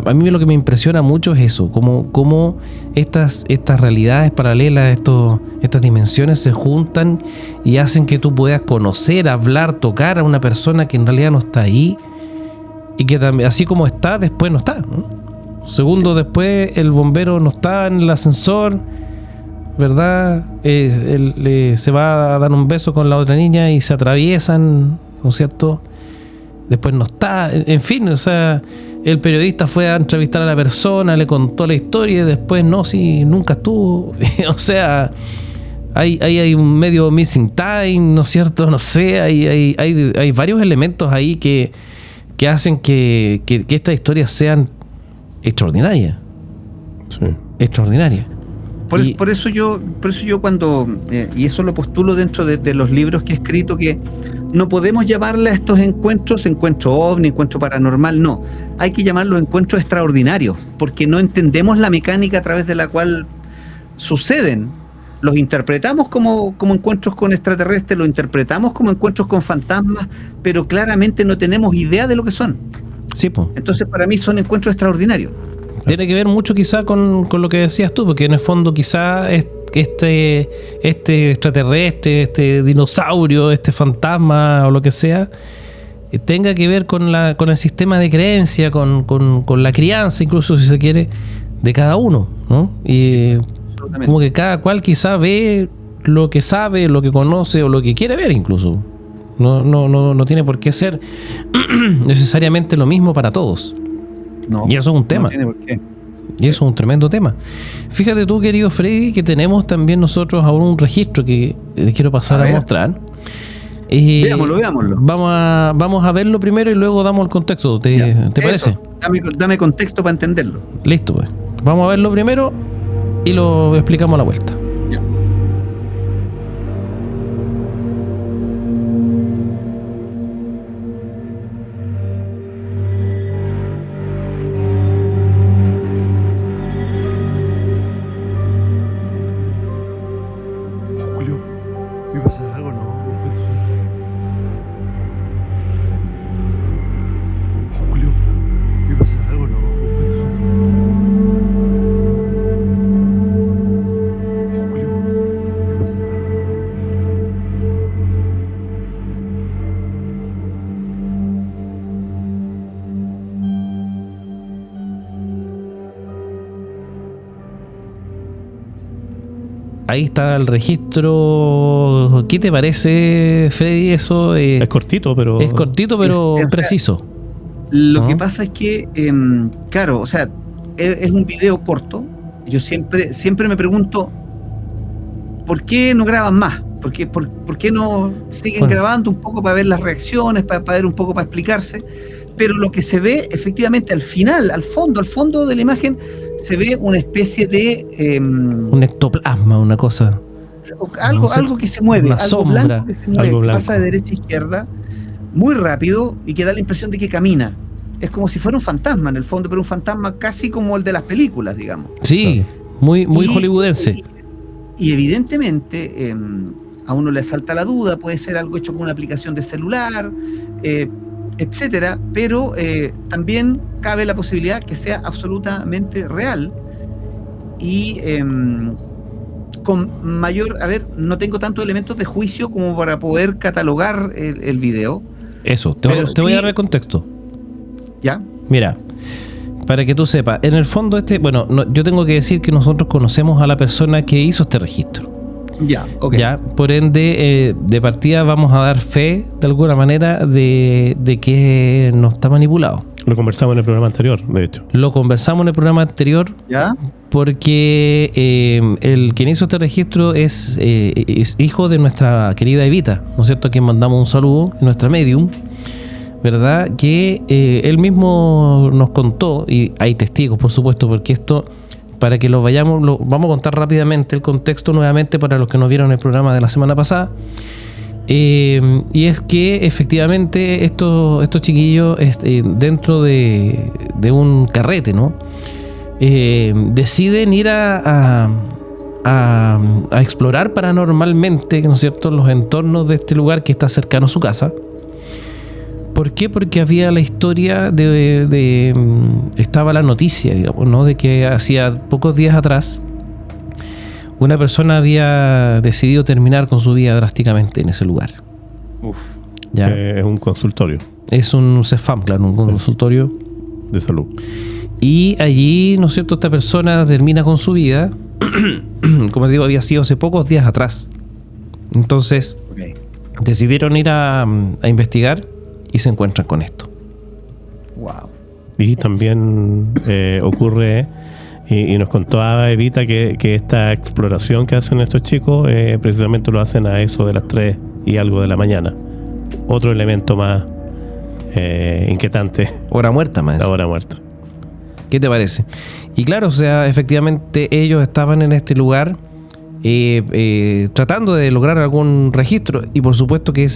a mí lo que me impresiona mucho es eso, como estas realidades paralelas, estas dimensiones se juntan y hacen que tú puedas conocer, hablar, tocar a una persona que en realidad no está ahí y que también, así como está, después no está, ¿no? Segundos después el bombero no está en el ascensor, ¿verdad? Se va a dar un beso con la otra niña y se atraviesan, ¿no es cierto? Después no está, en fin, o sea, el periodista fue a entrevistar a la persona, le contó la historia y después no, si nunca estuvo. O sea, hay un medio missing time, ¿no es cierto? No sé, hay varios elementos ahí que hacen que estas historias sean extraordinarias. Sí. Extraordinarias. Por eso yo cuando, y eso lo postulo dentro de los libros que he escrito, que no podemos llamarle a estos encuentro ovni, encuentro paranormal, no. Hay que llamarlos encuentros extraordinarios, porque no entendemos la mecánica a través de la cual suceden. Los interpretamos como encuentros con extraterrestres, los interpretamos como encuentros con fantasmas, pero claramente no tenemos idea de lo que son. Sí, pues. Entonces para mí son encuentros extraordinarios. Tiene que ver mucho quizá con lo que decías tú, porque en el fondo quizá este extraterrestre, este dinosaurio, este fantasma o lo que sea, tenga que ver con el sistema de creencia, con la crianza, incluso si se quiere, de cada uno, ¿no? Y como que cada cual quizá ve lo que sabe, lo que conoce o lo que quiere ver incluso. No tiene por qué ser necesariamente lo mismo para todos. No, y eso es un tema. No tiene por qué. Y eso es un tremendo tema. Fíjate tú, querido Freddy, que tenemos también nosotros ahora un registro que les quiero pasar a mostrar. Veámoslo. Vamos a verlo primero y luego damos el contexto. ¿Te parece? Dame contexto para entenderlo. Listo, pues. Vamos a verlo primero y lo explicamos a la vuelta. Ya. Julio, ¿me pasa algo? No, no fue tu suerte. Julio, ¿me pasa algo? No, no fue tu suerte. Julio, ¿me pasa algo? Ahí está el registro. ¿Qué te parece, Freddy? Eso Es cortito, pero es preciso. Lo que pasa es que, claro, o sea, es un video corto. Yo siempre me pregunto, ¿por qué no graban más? ¿Por qué no siguen grabando un poco para ver las reacciones, para ver un poco, para explicarse? Pero lo que se ve, efectivamente, al final, al fondo de la imagen, se ve una especie de... un ectoplasma, una cosa. Algo que se mueve, una algo sombra, blanco que se mueve, algo que blanco. pasa de derecha a izquierda muy rápido y que da la impresión de que camina. Es como si fuera un fantasma en el fondo, pero un fantasma casi como el de las películas, digamos. Sí, muy Y- hollywoodense. Y evidentemente a uno le salta la duda, puede ser algo hecho con una aplicación de celular, etcétera, pero también cabe la posibilidad que sea absolutamente real y con mayor, no tengo tantos elementos de juicio como para poder catalogar el video, Eso, te pero voy a sí- dar el contexto. ¿ya? Mira, para que tú sepas, en el fondo yo tengo que decir que nosotros conocemos a la persona que hizo este registro. Ya, ok. Ya, por ende, de partida vamos a dar fe, de alguna manera, de que no está manipulado. lo conversamos en el programa anterior, de hecho. Lo conversamos en el programa anterior ¿Ya? porque el quien hizo este registro es hijo de nuestra querida Evita, ¿no es cierto? A quien mandamos un saludo, nuestra medium, ¿verdad? Que él mismo nos contó, y hay testigos, por supuesto, porque esto, para que vamos a contar rápidamente el contexto nuevamente para los que nos vieron el programa de la semana pasada. Y es que efectivamente estos chiquillos dentro de un carrete, ¿no? deciden ir a explorar paranormalmente, ¿no es cierto?, los entornos de este lugar que está cercano a su casa. ¿Por qué? Porque había la historia estaba la noticia, digamos, ¿no?, de que hacía pocos días atrás una persona había decidido terminar con su vida drásticamente en ese lugar. Uf. ¿Ya? Es un consultorio Es un CEFAM, claro, un consultorio. de salud. Y allí, ¿no es cierto?, esta persona termina con su vida. Como te digo, había sido hace pocos días atrás. Entonces, decidieron ir a investigar y se encuentran con esto. Wow. Y también ocurre, y nos contaba Evita que esta exploración que hacen estos chicos precisamente lo hacen a eso de las 3 y algo de la mañana. Otro elemento más inquietante, Hora muerta, más. la hora muerta. ¿Qué te parece? Y claro, o sea, efectivamente ellos estaban en este lugar tratando de lograr algún registro y por supuesto que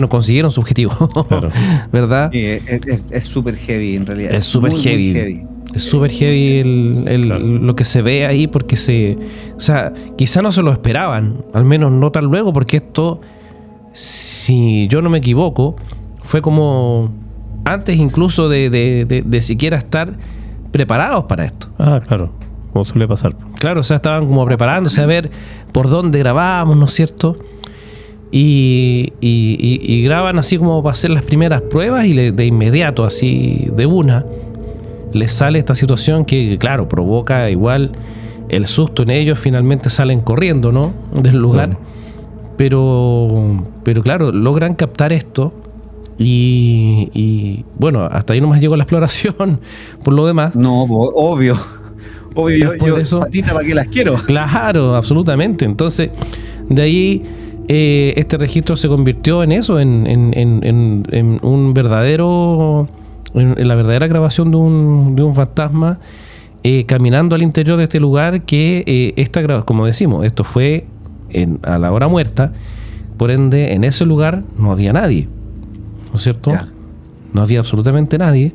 consiguieron su objetivo. Claro. ¿Verdad? Es súper heavy en realidad. Es súper muy, heavy. muy heavy. Es súper heavy Claro. lo que se ve ahí porque o sea, quizá no se lo esperaban, al menos no tan luego, porque esto, si yo no me equivoco, fue como antes incluso de siquiera estar preparados para esto. Ah, claro, como suele pasar. Claro, o sea, estaban como preparándose a ver por dónde grabábamos, ¿no es cierto? Y graban así como para hacer las primeras pruebas y de inmediato, así de una, les sale esta situación que, claro, provoca igual el susto en ellos. Finalmente salen corriendo, ¿no?, del lugar. Pero claro, logran captar esto y bueno, hasta ahí nomás llegó la exploración. Por lo demás, No, obvio. Obvio, Después de eso- patita, ¿para qué las quiero? claro, absolutamente. Entonces, de ahí este registro se convirtió en eso, en un verdadero, en la verdadera grabación de un fantasma caminando al interior de este lugar. Que como decimos, esto fue a la hora muerta, por ende en ese lugar no había nadie, ¿no es cierto? Ya. No había absolutamente nadie.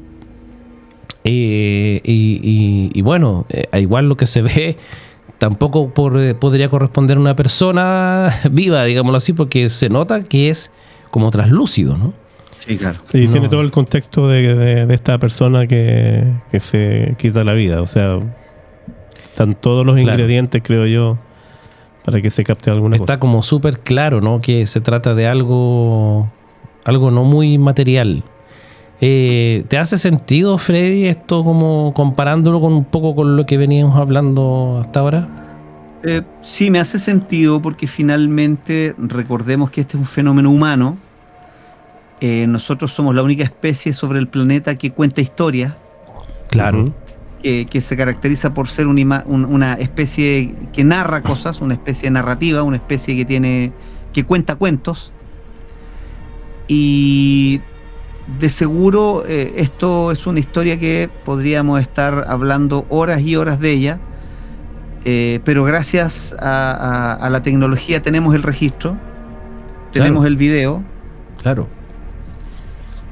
Y bueno, igual lo que se ve tampoco podría corresponder a una persona viva, digámoslo así, porque se nota que es como traslúcido, ¿no? Sí, claro. Y No. tiene todo el contexto de esta persona que se quita la vida. O sea, están todos los Claro. ingredientes, creo yo, para que se capte alguna Está cosa. como súper claro, ¿no?, que se trata de algo no muy material. ¿Te hace sentido, Freddy, esto, como comparándolo un poco con lo que veníamos hablando hasta ahora? Sí, me hace sentido porque finalmente recordemos que este es un fenómeno humano. Nosotros somos la única especie sobre el planeta que cuenta historias, Claro. Ujú. que se caracteriza por ser una especie que narra cosas, una especie narrativa, una especie que cuenta cuentos. Y de seguro esto es una historia que podríamos estar hablando horas y horas de ella, pero gracias a la tecnología tenemos el registro, tenemos Claro. el video Claro.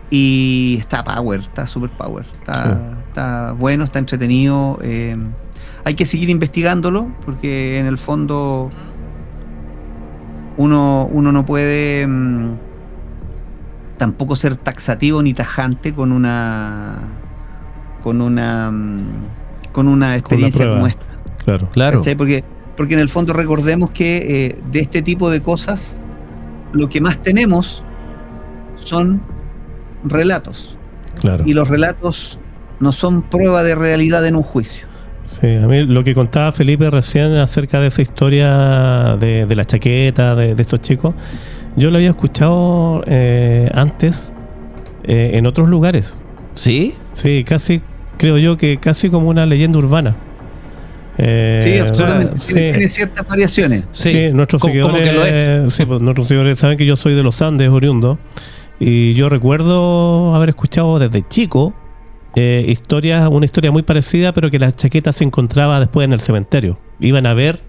y está super power, está bueno, está entretenido. Hay que seguir investigándolo porque en el fondo uno no puede tampoco ser taxativo ni tajante con una experiencia prueba. como esta. Claro. Claro. ¿Cachai? Porque en el fondo recordemos que de este tipo de cosas lo que más tenemos son relatos, Claro. y los relatos no son prueba de realidad en un juicio. Sí, a mí lo que contaba Felipe recién acerca de esa historia de la chaqueta de estos chicos, yo lo había escuchado antes en otros lugares. ¿Sí? Sí, casi, creo yo que casi como una leyenda urbana. Sí, absolutamente. sí. Tiene ciertas variaciones. Sí, nuestros como seguidores, que lo es. sí, pues, nuestros seguidores saben que yo soy de los Andes, oriundo, y yo recuerdo haber escuchado desde chico una historia muy parecida, pero que la chaqueta se encontraba después en el cementerio. Iban a ver,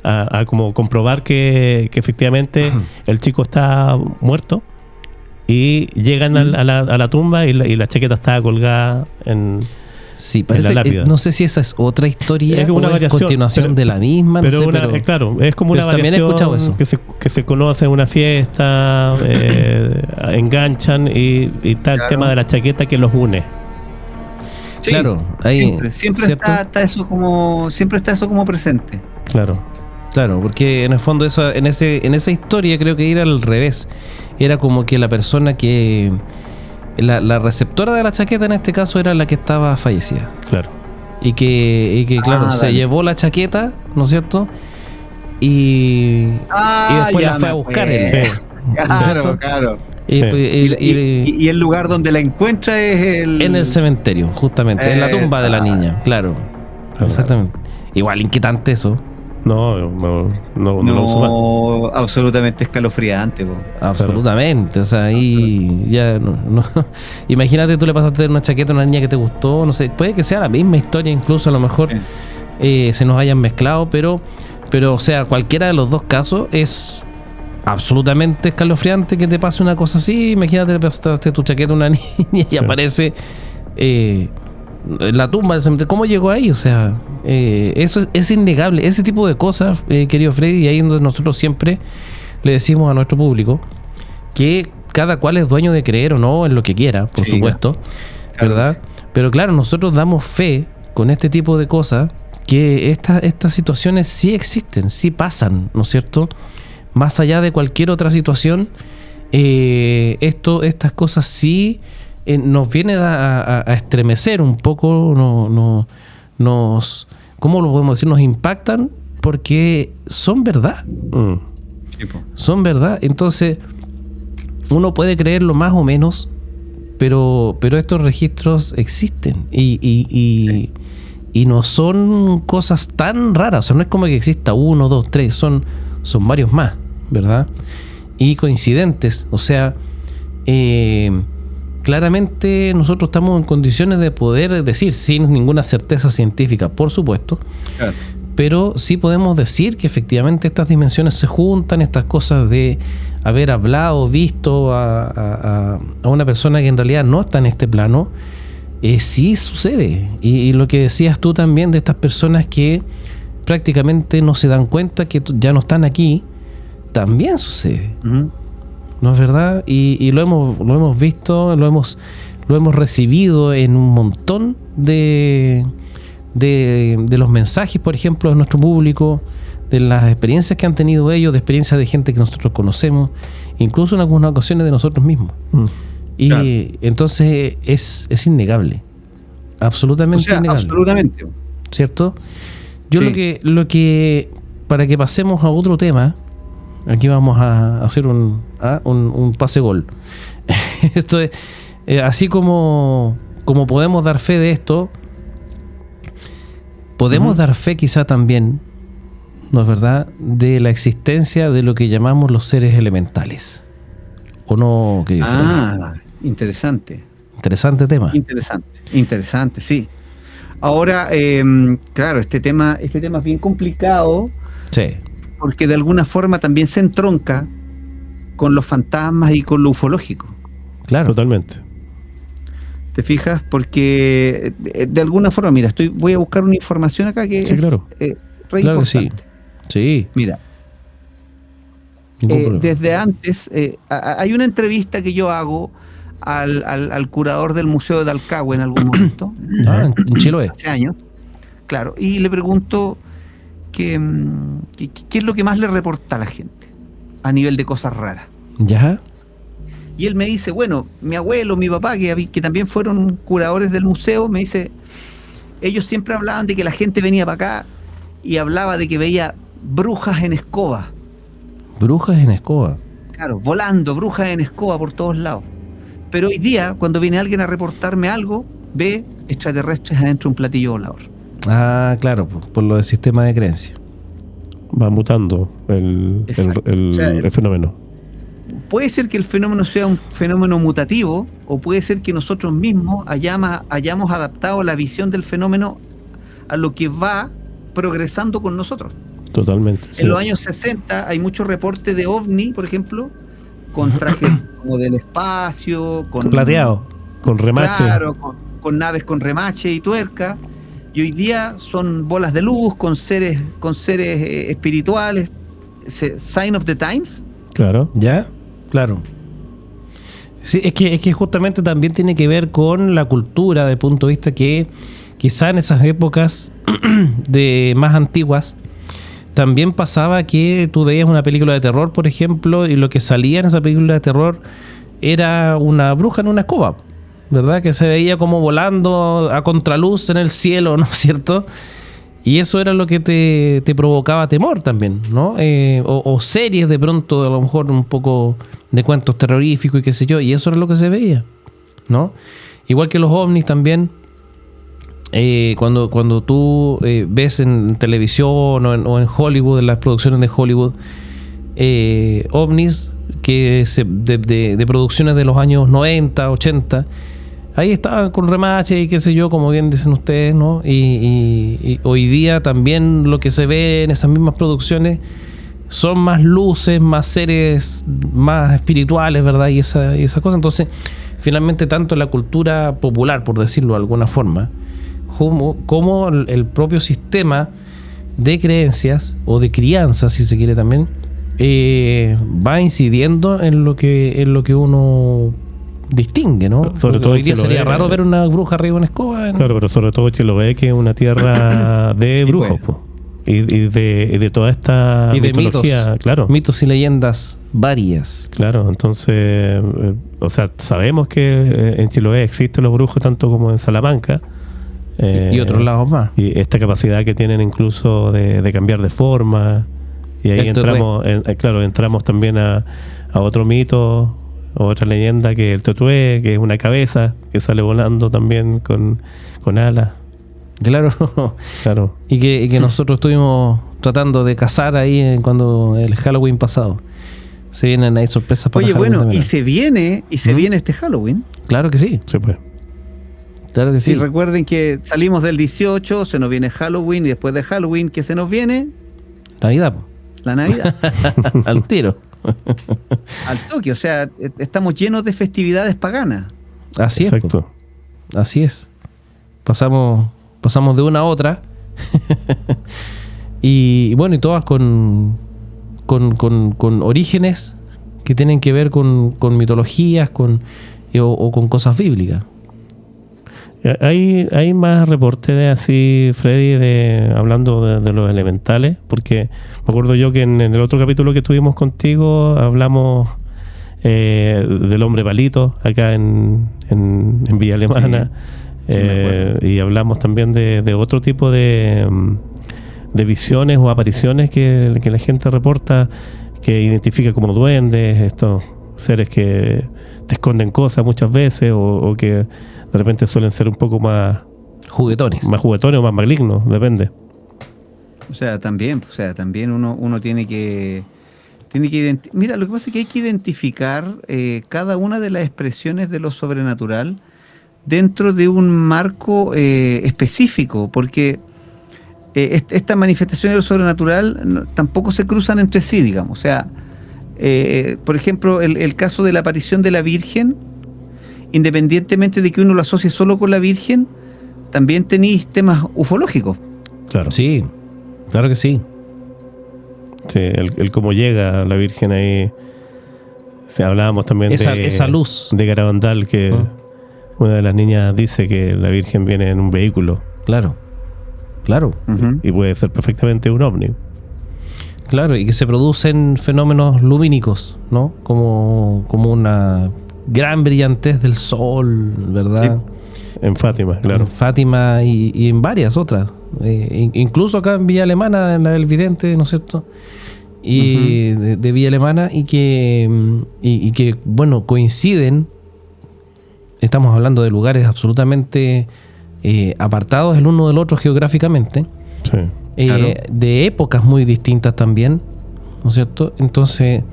a como comprobar que efectivamente el chico está muerto, y llegan a la tumba y la chaqueta estaba colgada en Sí, parece, en la lápida. no sé si esa es otra historia Es o una es variación, continuación pero- de la misma, no Pero, sé, claro, es como una pero también he escuchado variación eso. que se conoce en una fiesta, enganchan y está el Claro. tema de la chaqueta que los une. Sí, claro, ahí, siempre ¿cierto? está eso como presente. Claro. Claro, porque en el fondo en esa historia creo que era al revés. Era como que la persona que... La receptora de la chaqueta en este caso era la que estaba fallecida. Claro. Y que claro, se dale. llevó la chaqueta, ¿no es cierto? Y después la fue a buscar él. Sí. Claro, claro. Y, Sí. Y el lugar donde la encuentra es en el cementerio, justamente, en la tumba de la niña, claro. Claro. Exactamente. Igual inquietante eso. No lo uso más. No, absolutamente escalofriante. Po. Absolutamente, o sea, ahí ya no. Imagínate, tú le pasaste una chaqueta a una niña que te gustó, no sé, puede que sea la misma historia, incluso a lo mejor se nos hayan mezclado, pero o sea, cualquiera de los dos casos es absolutamente escalofriante que te pase una cosa así. Imagínate, le pasaste tu chaqueta a una niña y Sí. aparece la tumba del cementerio. ¿Cómo llegó ahí? O sea, eso es innegable. Ese tipo de cosas, querido Freddy, y ahí es donde nosotros siempre le decimos a nuestro público que cada cual es dueño de creer o no en lo que quiera, por Sí, supuesto, claro. ¿verdad? Pero claro, nosotros damos fe con este tipo de cosas que estas situaciones sí existen, sí pasan, ¿no es cierto? Más allá de cualquier otra situación, estas cosas sí nos vienen a estremecer un poco, nos, ¿cómo lo podemos decir? Nos impactan porque son verdad. Son verdad. Entonces, uno puede creerlo más o menos, pero estos registros existen y no son cosas tan raras. O sea, no es como que exista 1, 2, 3, son varios más, ¿verdad? Y coincidentes. O sea, claramente nosotros estamos en condiciones de poder decir, sin ninguna certeza científica, por supuesto, Claro. pero sí podemos decir que efectivamente estas dimensiones se juntan, estas cosas de haber hablado, visto a una persona que en realidad no está en este plano, sí sucede. Y lo que decías tú también de estas personas que prácticamente no se dan cuenta que ya no están aquí, también sucede. Ujú. ¿No es verdad? Y lo hemos visto, lo hemos recibido en un montón de los mensajes, por ejemplo, de nuestro público, de las experiencias que han tenido ellos, de experiencias de gente que nosotros conocemos, incluso en algunas ocasiones de nosotros mismos. Y Claro. entonces es innegable. Absolutamente O sea, innegable. absolutamente. ¿Cierto? Yo Sí. lo que para que pasemos a otro tema, aquí vamos a hacer un pase gol. Esto es así como podemos dar fe de esto, podemos dar fe quizá también, ¿no es verdad?, de la existencia de lo que llamamos los seres elementales. ¿O no, querido Freddy? Ah, interesante. Interesante tema. Interesante, sí. Ahora, claro, este tema es bien complicado Sí, porque de alguna forma también se entronca con los fantasmas y con lo ufológico. claro. Totalmente. ¿Te fijas? Porque de alguna forma, mira, voy a buscar una información acá que Sí, es claro. re Claro que sí. importante. Sí, Mira, ningún problema. desde antes, hay una entrevista que yo hago al curador del Museo de Alcagüe en algún momento, En Chiloé. hace años, claro, y le pregunto qué es lo que más le reporta a la gente a nivel de cosas raras. ¿Ya? Y él me dice, bueno, mi abuelo, mi papá, que también fueron curadores del museo, me dice, ellos siempre hablaban de que la gente venía para acá y hablaba de que veía brujas en escoba. Brujas en escoba. Claro, volando, brujas en escoba por todos lados. Pero hoy día, cuando viene alguien a reportarme algo, ve extraterrestres adentro de un platillo volador. Ah, claro, por lo del sistema de creencia. Va mutando el Exacto. O sea, el fenómeno. Puede ser que el fenómeno sea un fenómeno mutativo, o puede ser que nosotros mismos hayamos adaptado la visión del fenómeno a lo que va progresando con nosotros. Totalmente. sí. En los años 60 hay muchos reportes de ovni, por ejemplo, con trajes como del espacio, con Plateado. Con remache. Claro, con naves con remache y tuerca, y hoy día son bolas de luz con seres espirituales, sign of the times. Claro. ¿Ya? Claro. Sí, es que justamente también tiene que ver con la cultura, desde el punto de vista que quizá en esas épocas de más antiguas también pasaba que tú veías una película de terror, por ejemplo, y lo que salía en esa película de terror era una bruja en una escoba, ¿verdad? Que se veía como volando a contraluz en el cielo, ¿no es cierto? Y eso era lo que te provocaba temor también, ¿no? O series de pronto, a lo mejor un poco de cuentos terroríficos y qué sé yo, y eso era lo que se veía, ¿no? Igual que los ovnis también, cuando tú ves en televisión o en Hollywood, en las producciones de Hollywood, ovnis de producciones de los años 90, 80, ahí estaban con remache y qué sé yo, como bien dicen ustedes, ¿no? Y hoy día también lo que se ve en esas mismas producciones son más luces, más seres más espirituales, ¿verdad? Y esa cosa. Entonces, finalmente, tanto la cultura popular, por decirlo de alguna forma, como el propio sistema de creencias o de crianza, si se quiere también, va incidiendo en lo que uno distingue, ¿no? Sobre todo hoy día sería raro ver una bruja arriba en escoba. Claro, pero sobre todo Chiloé, que es una tierra de Sí, brujos, pues. po. Y de toda esta Y de mitología, mitos, claro. mitos y leyendas varias. Claro, entonces, o sea, sabemos que en Chiloé existen los brujos tanto como en Salamanca. Y otros lados más. Y esta capacidad que tienen incluso de cambiar de forma. Y ahí El entramos, entramos también a otro mito, otra leyenda, que es el Tetué, que es una cabeza que sale volando también con alas. Claro. Claro. Y que nosotros estuvimos tratando de cazar ahí cuando el Halloween pasado. Se vienen ahí sorpresas para Oye, Halloween bueno, también. y se viene este Halloween. Claro que sí. Sí, pues. Claro que sí. Sí, recuerden que salimos del 18, se nos viene Halloween, y después de Halloween, ¿qué se nos viene? Navidad, po. La Navidad. Al tiro. Al toque, o sea, estamos llenos de festividades paganas. Así es. Exacto. Po. Así es. Pasamos de una a otra. y bueno, y todas con orígenes que tienen que ver con mitologías o con cosas bíblicas. Hay más reportes de así, Freddy, hablando de los elementales, porque me acuerdo yo que en el otro capítulo que tuvimos contigo hablamos del hombre palito acá en Villa Alemana. Sí, me acuerdo. Y hablamos también de otro tipo de visiones o apariciones que la gente reporta, que identifica como duendes, estos seres que te esconden cosas muchas veces, o que de repente suelen ser un poco más Juguetones. juguetones o más malignos, depende. O sea, también uno tiene que mira, lo que pasa es que hay que identificar cada una de las expresiones de lo sobrenatural dentro de un marco específico, porque estas manifestaciones de lo sobrenatural tampoco se cruzan entre sí, digamos. O sea, por ejemplo, el caso de la aparición de la Virgen, independientemente de que uno lo asocie solo con la Virgen, también tenéis temas ufológicos. Claro. Sí, claro que sí. Sí, el cómo llega la Virgen ahí. Sí, hablábamos también Esa luz. de Garabandal, que una de las niñas dice que la Virgen viene en un vehículo Claro. Claro. Ujú. y puede ser perfectamente un ovni. Claro, y que se producen fenómenos lumínicos, ¿no? Como una gran brillantez del sol, ¿verdad? En Fátima, claro. En Fátima y en varias otras. Incluso acá en Villa Alemana, en la del Vidente, ¿no es cierto? Y de Villa Alemana, y que, bueno, coinciden. Estamos hablando de lugares absolutamente apartados el uno del otro geográficamente. Sí. Claro. De épocas muy distintas también, ¿no es cierto? Entonces,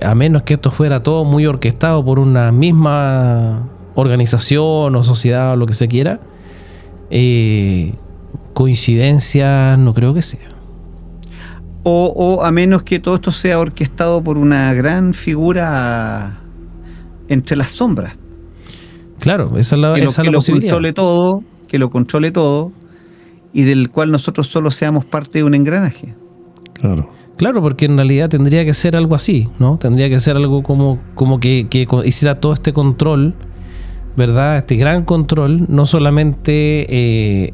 a menos que esto fuera todo muy orquestado por una misma organización o sociedad o lo que se quiera, coincidencia no creo que sea. O a menos que todo esto sea orquestado por una gran figura entre las sombras. Claro, esa es la, que esa es la lo posibilidad. controle todo y del cual nosotros solo seamos parte de un engranaje. Claro. Claro, porque en realidad tendría que ser algo así, ¿no? Tendría que ser algo como que hiciera todo este control, ¿verdad? Este gran control, no solamente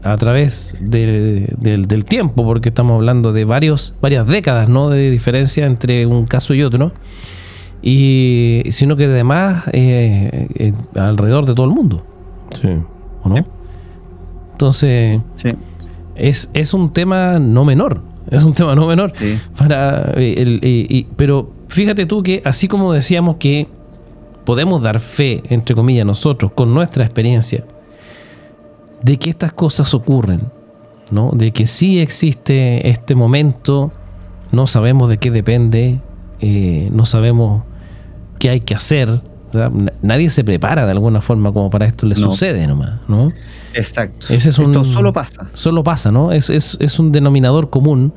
a través del tiempo, porque estamos hablando de varias décadas, ¿no? De diferencia entre un caso y otro, sino que además alrededor de todo el mundo, Sí. ¿o no? Entonces, Sí. es un tema no menor. Es un tema no menor. Sí. Pero fíjate tú que así como decíamos que podemos dar fe, entre comillas, nosotros, con nuestra experiencia, de que estas cosas ocurren, ¿no? De que sí existe este momento, no sabemos de qué depende, no sabemos qué hay que hacer, ¿verdad? Nadie se prepara de alguna forma como para esto le No. sucede nomás, ¿no? Exacto. Ese es Esto solo pasa. Solo pasa, ¿no? Es un denominador común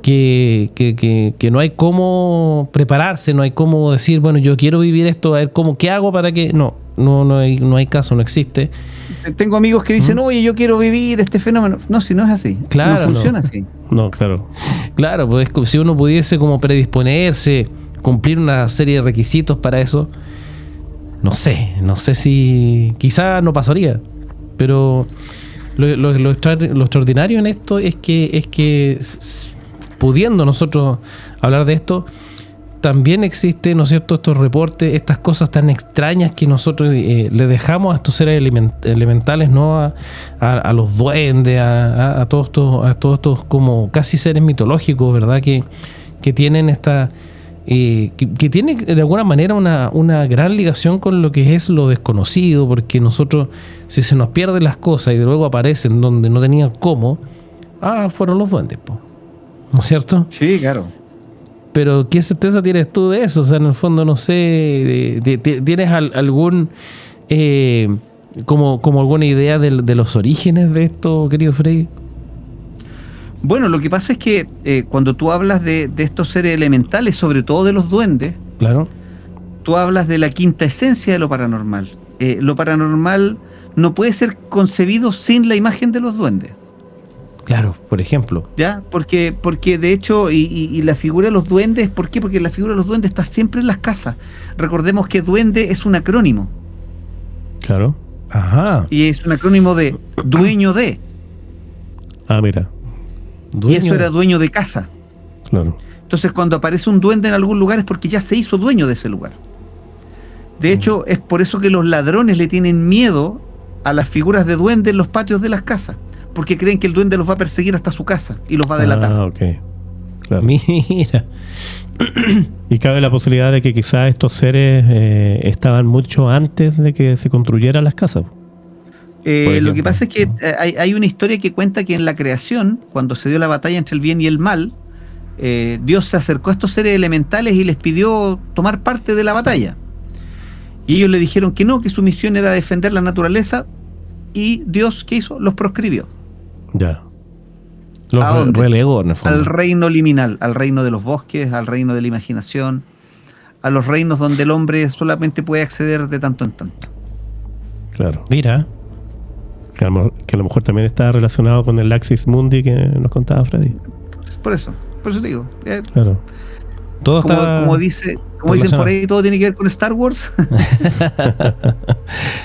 que no hay cómo prepararse, no hay cómo decir, bueno, yo quiero vivir esto, a ver qué hago para que... No hay caso, no existe. Tengo amigos que dicen, oye, yo quiero vivir este fenómeno. No, si no es así. Claro, no funciona así. No, claro. Claro, pues si uno pudiese como predisponerse, cumplir una serie de requisitos para eso, no sé si... Quizá no pasaría, pero lo extraordinario en esto es que pudiendo nosotros hablar de esto, también existe, ¿no es cierto?, estos reportes, estas cosas tan extrañas que nosotros le dejamos a estos seres elementales, ¿no? A los duendes, a todos estos como casi seres mitológicos, ¿verdad? Que tienen esta... que tiene de alguna manera una gran ligación con lo que es lo desconocido, porque nosotros, si se nos pierden las cosas y luego aparecen donde no tenían cómo, fueron los duendes, po, ¿no es cierto? Sí, claro. Pero ¿qué certeza tienes tú de eso? O sea, en el fondo no sé, ¿tienes algún como alguna idea de los orígenes de esto, querido Freddy? Bueno, lo que pasa es que cuando tú hablas de estos seres elementales, sobre todo de los duendes, Claro. tú hablas de la quinta esencia de lo paranormal. Lo paranormal no puede ser concebido sin la imagen de los duendes, Claro, por ejemplo. ¿ya? Porque de hecho, y la figura de los duendes, ¿por qué? Porque la figura de los duendes está siempre en las casas. Recordemos que duende es un acrónimo, Claro. Ajá. y es un acrónimo de dueño de, Mira. y eso era dueño de casa. Claro. Entonces, cuando aparece un duende en algún lugar es porque ya se hizo dueño de ese lugar. De hecho, es por eso que los ladrones le tienen miedo a las figuras de duende en los patios de las casas, porque creen que el duende los va a perseguir hasta su casa y los va a delatar. Ok. Claro. Mira. Y cabe la posibilidad de que quizás estos seres estaban mucho antes de que se construyeran las casas. Lo que pasa es que hay una historia que cuenta que en la creación, cuando se dio la batalla entre el bien y el mal, Dios se acercó a estos seres elementales y les pidió tomar parte de la batalla. Y ellos le dijeron que no, que su misión era defender la naturaleza, y Dios, ¿qué hizo? Los proscribió. Ya. Los ¿A dónde? relegó, en el fondo. Al reino liminal, al reino de los bosques, al reino de la imaginación, a los reinos donde el hombre solamente puede acceder de tanto en tanto. Claro. Mira. Que a lo mejor también está relacionado con el Axis Mundi que nos contaba Freddy. Por eso te digo. Claro. Todo está... Como dicen por ahí, todo tiene que ver con Star Wars.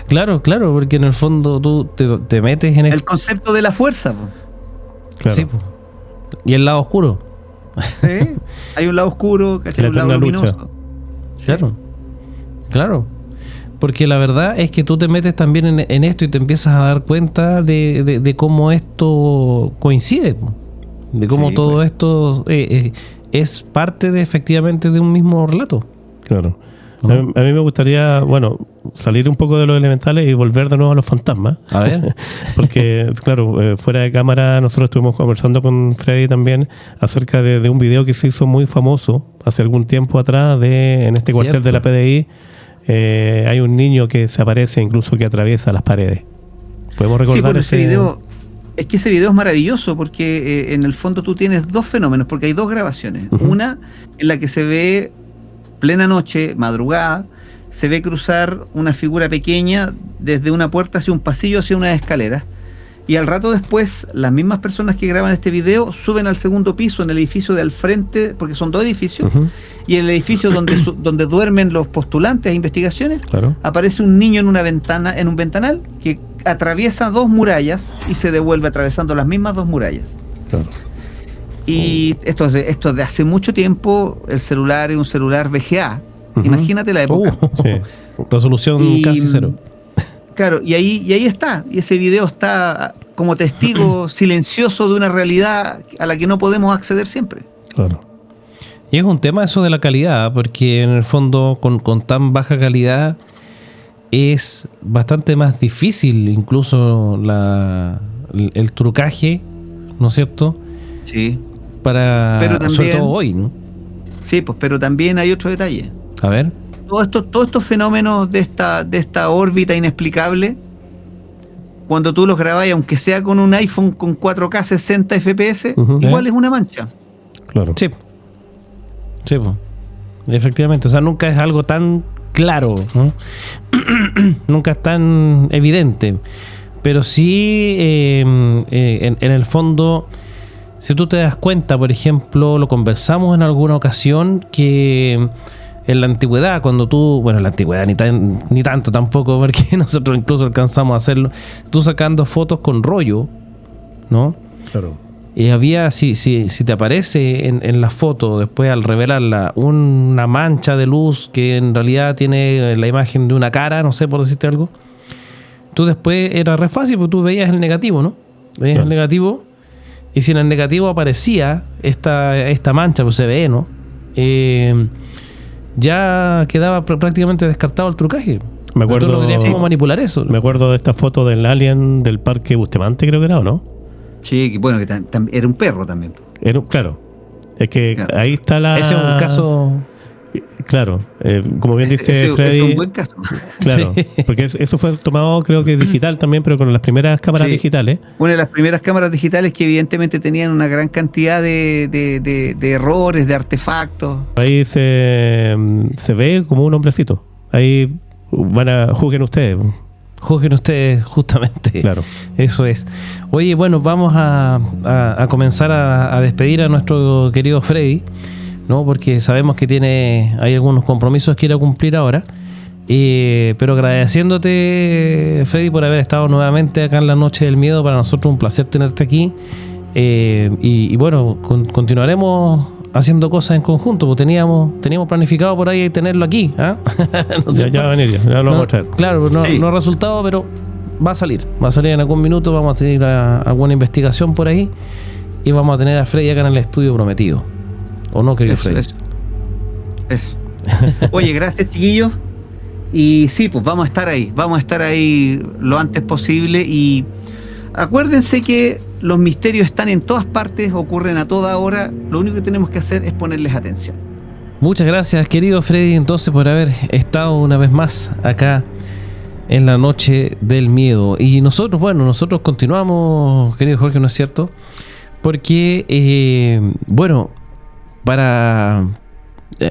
Claro, porque en el fondo tú te metes en El concepto de la fuerza, po. Claro. Sí, po. Y el lado oscuro. ¿Sí? Hay un lado oscuro, ¿cachai? La Un lado eterna lucha. luminoso. Sí. Claro. Porque la verdad es que tú te metes también en esto y te empiezas a dar cuenta de cómo esto coincide, po. De cómo Sí, todo pues. esto es parte efectivamente de un mismo relato. Claro. ¿No? A mí me gustaría, salir un poco de los elementales y volver de nuevo a los fantasmas. A ver. Porque, claro, fuera de cámara nosotros estuvimos conversando con Freddy también acerca de un video que se hizo muy famoso hace algún tiempo atrás en este cuartel de la PDI. Hay un niño que se aparece, incluso que atraviesa las paredes. ¿Podemos recordar Sí, bueno, ese video, es que ese video es maravilloso porque en el fondo tú tienes dos fenómenos, porque hay dos grabaciones. Uh-huh. Una en la que se ve plena noche, madrugada, se ve cruzar una figura pequeña desde una puerta hacia un pasillo, hacia unas escaleras. Y al rato después, las mismas personas que graban este video suben al segundo piso en el edificio de al frente, porque son 2 edificios, y en el edificio donde duermen los postulantes a investigaciones, Claro. aparece un niño en una ventana, en un ventanal, que atraviesa 2 murallas y se devuelve atravesando las mismas 2 murallas. Claro. Y esto es de hace mucho tiempo. El celular es un celular VGA. Imagínate la época. Sí. Resolución Y- casi cero. Claro, y ahí está. Y ese video está como testigo silencioso de una realidad a la que no podemos acceder siempre. Claro. Y es un tema eso de la calidad, porque en el fondo con tan baja calidad es bastante más difícil incluso el trucaje, ¿no es cierto? Sí. Para, Pero sobre también- todo hoy, ¿no? Sí, pues, pero también hay otro detalle. A ver. Todos estos fenómenos de esta órbita inexplicable, cuando tú los grabas, aunque sea con un iPhone con 4K 60 FPS, igual es una mancha. Claro. Sí. Sí, pues. Efectivamente. O sea, nunca es algo tan claro, ¿no? Nunca es tan evidente. Pero sí, en el fondo, si tú te das cuenta, por ejemplo, lo conversamos en alguna ocasión, que en la antigüedad, cuando tú, bueno, en la antigüedad ni tanto tampoco, porque nosotros incluso alcanzamos a hacerlo, tú sacando fotos con rollo, ¿no? Claro. Y había, si te aparece en la foto, después al revelarla, una mancha de luz que en realidad tiene la imagen de una cara, no sé, por decirte algo, tú después era re fácil, porque tú veías el negativo, ¿no? Veías el negativo, y si en el negativo aparecía esta mancha, pues se ve, ¿no? Ya quedaba prácticamente descartado el trucaje. Me acuerdo- Tú no tenías cómo manipular eso, ¿no? Me acuerdo de esta foto del alien del Parque Bustamante, creo que era, ¿o no? Sí, que bueno, que era un perro también. Claro. Es que Claro. ahí está la... Ese es un caso... Claro. Como bien dice Ese Freddy... es un buen caso. Claro. Sí. Porque eso fue tomado, creo que digital también, pero con las primeras cámaras Sí. digitales. Una de las primeras cámaras digitales que evidentemente tenían una gran cantidad de errores, de artefactos. Ahí se ve como un hombrecito. Ahí juzguen ustedes. Juzguen ustedes justamente. Claro. Eso es. Oye, bueno, vamos a comenzar a despedir a nuestro querido Freddy, ¿no? Porque sabemos que hay algunos compromisos que ir a cumplir ahora. Pero agradeciéndote, Freddy, por haber estado nuevamente acá en la Noche del Miedo. Para nosotros un placer tenerte aquí. Y bueno, continuaremos haciendo cosas en conjunto, porque teníamos planificado por ahí tenerlo aquí, ¿ah? ¿No es cierto? Ya va a venir, ya lo vamos a traer. Claro, Sí. no ha resultado, pero va a salir en algún minuto. Vamos a tener alguna investigación por ahí y vamos a tener a Freddy acá en el estudio prometido. ¿O no, querido Freddy? Eso. Oye, gracias, chiquillos. Y sí, pues vamos a estar ahí lo antes posible. Y acuérdense que los misterios están en todas partes, ocurren a toda hora. Lo único que tenemos que hacer es ponerles atención. Muchas gracias, querido Freddy, entonces, por haber estado una vez más acá en la Noche del Miedo. Y nosotros continuamos, querido Jorge, ¿no es cierto? Porque, para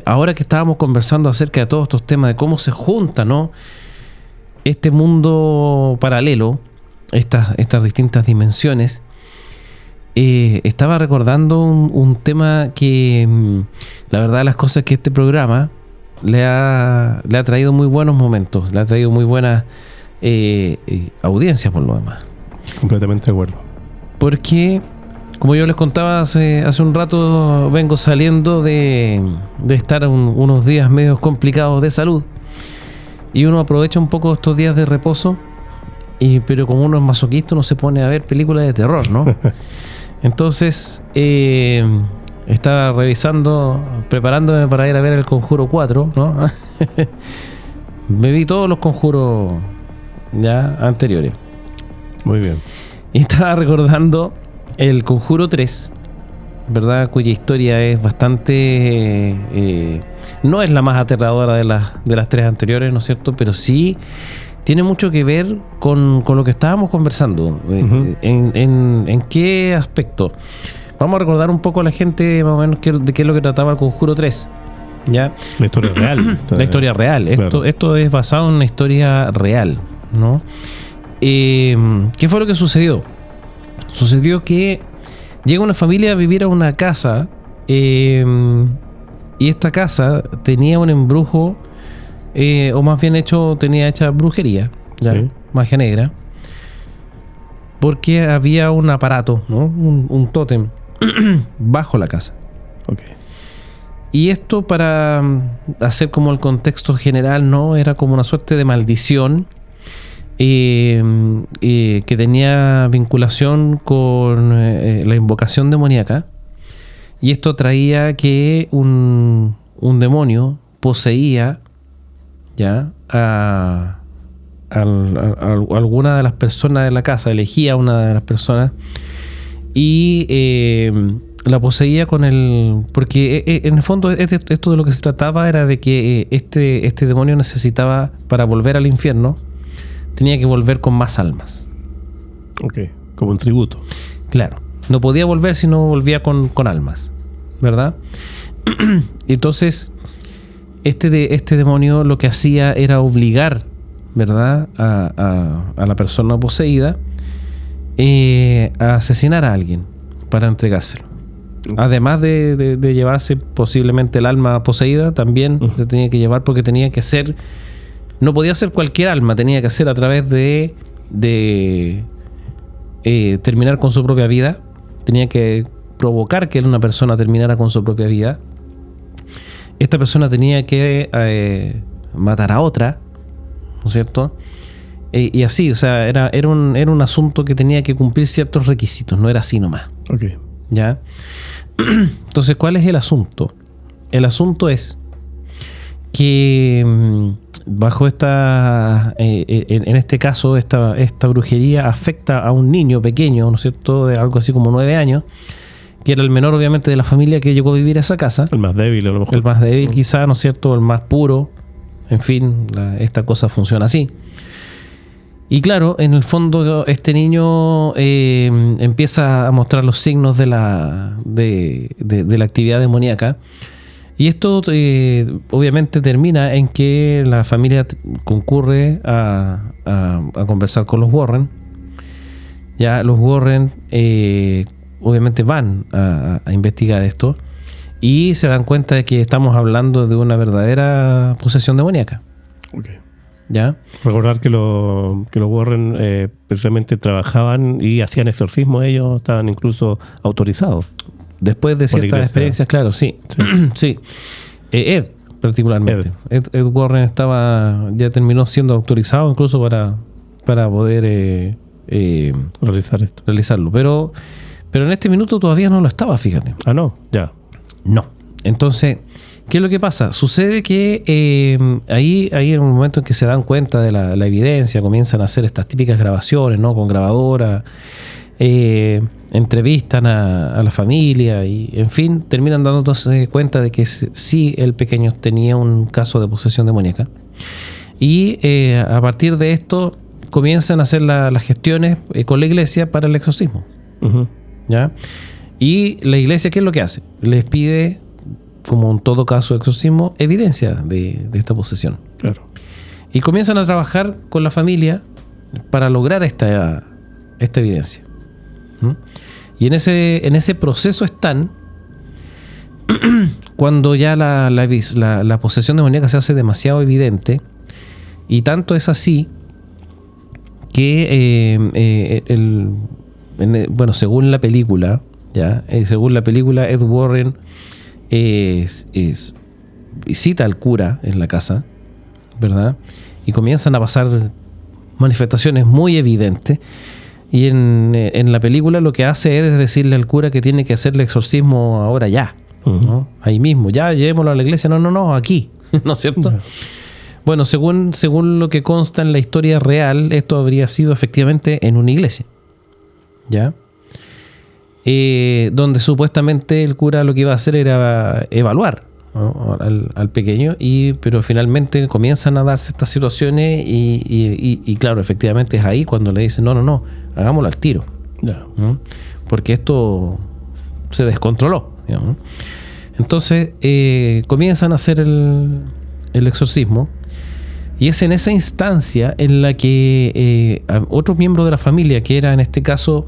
ahora que estábamos conversando acerca de todos estos temas, de cómo se junta, ¿no?, este mundo paralelo, estas distintas dimensiones, estaba recordando un tema que, la verdad, las cosas que este programa le ha traído muy buenos momentos, le ha traído muy buenas audiencias por lo demás. Completamente de acuerdo. Porque, como yo les contaba hace un rato, vengo saliendo de estar unos días medio complicados de salud, y uno aprovecha un poco estos días de reposo, pero como uno es masoquista, uno se pone a ver películas de terror, ¿no? Entonces, estaba preparándome para ir a ver El Conjuro 4, ¿no? Me vi todos los conjuros ya anteriores. Muy bien. Y estaba recordando El Conjuro 3, ¿verdad? Cuya historia es bastante... no es la más aterradora de las 3 anteriores, ¿no es cierto? Pero sí tiene mucho que ver con lo que estábamos conversando. ¿En qué aspecto? Vamos a recordar un poco a la gente más o menos de qué es lo que trataba El Conjuro 3. ¿ya? La historia real. La historia real. Claro. Esto es basado en una historia real, ¿no? ¿Qué fue lo que sucedió? Sucedió que llega una familia a vivir a una casa y esta casa tenía un embrujo, o más bien tenía hecha brujería, ¿ya? Sí. Magia negra, porque había un aparato, ¿no? Un tótem bajo la casa. Ok. Y esto, para hacer como el contexto general, ¿no? Era como una suerte de maldición que tenía vinculación con la invocación demoníaca. Y esto traía que un demonio poseía, ¿ya?, a alguna de las personas de la casa, elegía a una de las personas y la poseía con el... Porque en el fondo esto de lo que se trataba era de que este demonio necesitaba, para volver al infierno, tenía que volver con más almas. Ok, como un tributo. Claro, no podía volver si no volvía con almas, ¿verdad? Entonces, este demonio lo que hacía era obligar, ¿verdad?, a la persona poseída a asesinar a alguien para entregárselo. Además de llevarse posiblemente el alma poseída, también se tenía que llevar, porque tenía que ser... No podía ser cualquier alma, tenía que ser a través de terminar con su propia vida. Tenía que provocar que una persona terminara con su propia vida. Esta persona tenía que matar a otra, ¿no es cierto? Y así, o sea, era un asunto que tenía que cumplir ciertos requisitos, no era así nomás. Ok. ¿Ya? Entonces, ¿cuál es el asunto? El asunto es que bajo en este caso, esta brujería afecta a un niño pequeño, ¿no es cierto?, de algo así como 9 años, que era el menor, obviamente, de la familia que llegó a vivir a esa casa. El más débil, a lo mejor. El más débil, quizá, ¿no es cierto?, el más puro. En fin, esta cosa funciona así. Y claro, en el fondo, este niño empieza a mostrar los signos de la actividad demoníaca. Y esto obviamente termina en que la familia concurre a conversar con los Warren. Ya los Warren obviamente van a investigar esto y se dan cuenta de que estamos hablando de una verdadera posesión demoníaca. Ok. ¿Ya? Recordar que los Warren precisamente trabajaban y hacían exorcismo, ellos estaban incluso autorizados. Después de ciertas experiencias, claro, sí. Sí. Ed, particularmente. Ed Warren ya terminó siendo autorizado incluso para poder realizarlo. Pero en este minuto todavía no lo estaba, fíjate. Ah, no, ya. No. Entonces, ¿qué es lo que pasa? Sucede que ahí en un momento en que se dan cuenta de la evidencia, comienzan a hacer estas típicas grabaciones, ¿no?, con grabadora, entrevistan a la familia y, en fin, terminan dándose cuenta de que sí, el pequeño tenía un caso de posesión demoníaca. Y a partir de esto comienzan a hacer las gestiones con la iglesia para el exorcismo. Uh-huh. ¿Ya? Y la iglesia, ¿qué es lo que hace? Les pide, como en todo caso de exorcismo, evidencia de esta posesión. Claro. Y comienzan a trabajar con la familia para lograr esta evidencia. ¿Mm? Y en ese proceso están cuando ya la posesión demoníaca se hace demasiado evidente, y tanto es así que según la película, Ed Warren cita al cura en la casa, ¿verdad? Y comienzan a pasar manifestaciones muy evidentes. Y en la película lo que hace es decirle al cura que tiene que hacerle exorcismo ahora ya, ¿no? Ahí mismo, ya llevémoslo a la iglesia. No, aquí, ¿no es cierto? No. Bueno, según lo que consta en la historia real, esto habría sido efectivamente en una iglesia, ¿ya? Donde supuestamente el cura lo que iba a hacer era evaluar, ¿no?, al pequeño, pero finalmente comienzan a darse estas situaciones y claro, efectivamente es ahí cuando le dicen no, hagámoslo al tiro, Ya. ¿no? Porque esto se descontroló, digamos. Entonces comienzan a hacer el exorcismo, y es en esa instancia en la que otro miembro de la familia, que era en este caso,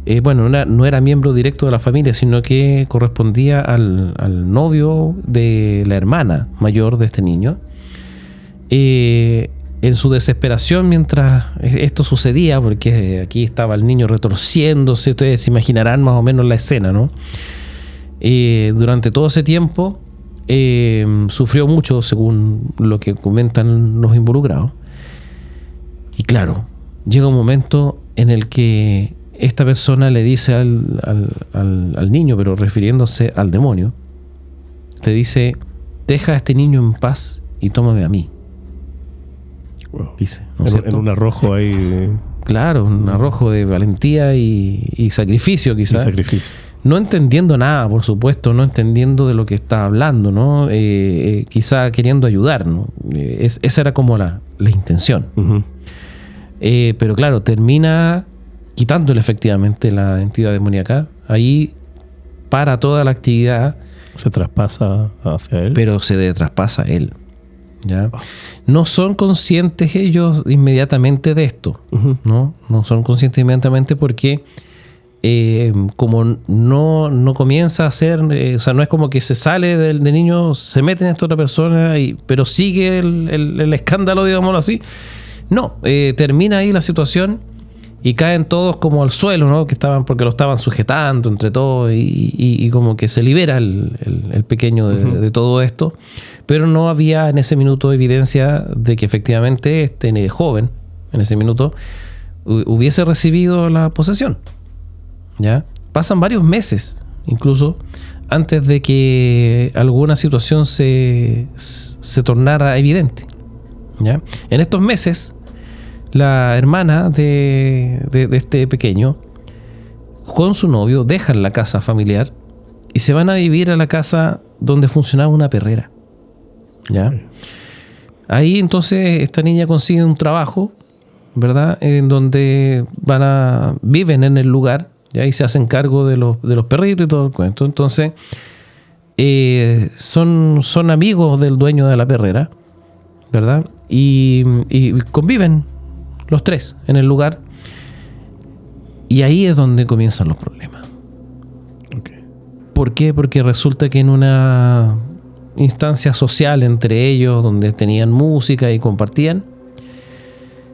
no era miembro directo de la familia, sino que correspondía al novio de la hermana mayor de este niño, en su desesperación mientras esto sucedía, porque aquí estaba el niño retorciéndose, ustedes se imaginarán más o menos la escena, ¿no? Durante todo ese tiempo sufrió mucho, según lo que comentan los involucrados. Y claro, llega un momento en el que esta persona le dice al niño, pero refiriéndose al demonio, le dice: deja a este niño en paz y tómame a mí. Wow. Dice, ¿no es En cierto? un arrojo ahí. Claro, un arrojo de valentía y sacrificio, Y quizás. sacrificio. No entendiendo nada, por supuesto, no entendiendo de lo que está hablando, ¿no? Quizá queriendo ayudar, ¿no? Esa era como la intención. Ujú. Pero claro, termina quitándole efectivamente la entidad demoníaca. Ahí para toda la actividad, Se traspasa hacia él. pero se traspasa él. ¿Ya? No son conscientes ellos inmediatamente de esto, Ujú. ¿no? No son conscientes inmediatamente porque como no comienza a ser, o sea, no es como que se sale del niño, se mete en esta otra persona, pero sigue el escándalo, digámoslo así. No, termina ahí la situación y caen todos como al suelo, ¿no? Porque lo estaban sujetando entre todos y como que se libera el pequeño de todo esto. Pero no había en ese minuto evidencia de que efectivamente este joven, en ese minuto, hubiese recibido la posesión. ¿Ya? Pasan varios meses, incluso, antes de que alguna situación se tornara evidente. ¿Ya? En estos meses, la hermana de este pequeño, con su novio, dejan la casa familiar y se van a vivir a la casa donde funcionaba una perrera. ¿Ya? Ahí entonces esta niña consigue un trabajo, ¿verdad? En donde viven en el lugar, ¿ya? Y se hacen cargo de los perritos y todo el cuento. Entonces son amigos del dueño de la perrera, ¿verdad? Y conviven los tres en el lugar. Y ahí es donde comienzan los problemas. Okay. ¿Por qué? Porque resulta que en una instancia social entre ellos, donde tenían música y compartían,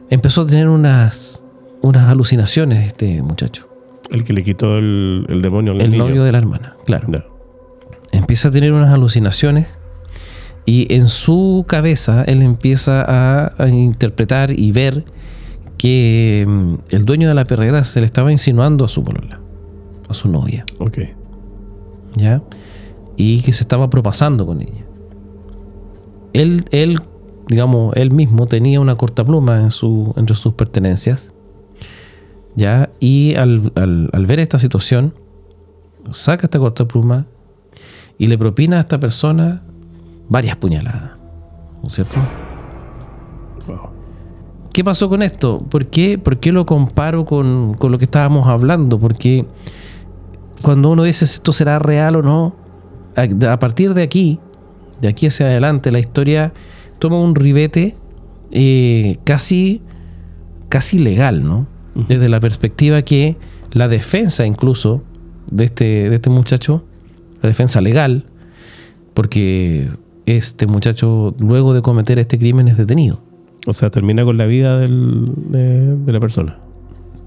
empezó a tener unas alucinaciones este muchacho. El que le quitó el demonio al El niño. novio de la hermana, claro. Ya. Empieza a tener unas alucinaciones y en su cabeza él empieza a interpretar y ver que el dueño de la perrera se le estaba insinuando a su polola, a su novia, Ok. ¿ya? Y que se estaba propasando con ella. Él digamos, él mismo tenía una cortapluma entre sus pertenencias, ¿ya? Y al ver esta situación, saca esta cortapluma y le propina a esta persona varias puñaladas, ¿no es cierto? Wow. ¿Qué pasó con esto? ¿Por qué lo comparo con lo que estábamos hablando? Porque cuando uno dice si esto será real o no, a partir de aquí hacia adelante, la historia toma un ribete casi legal, ¿no? Desde la perspectiva que la defensa incluso de este muchacho, la defensa legal, porque este muchacho luego de cometer este crimen es detenido. O sea, termina con la vida de la persona,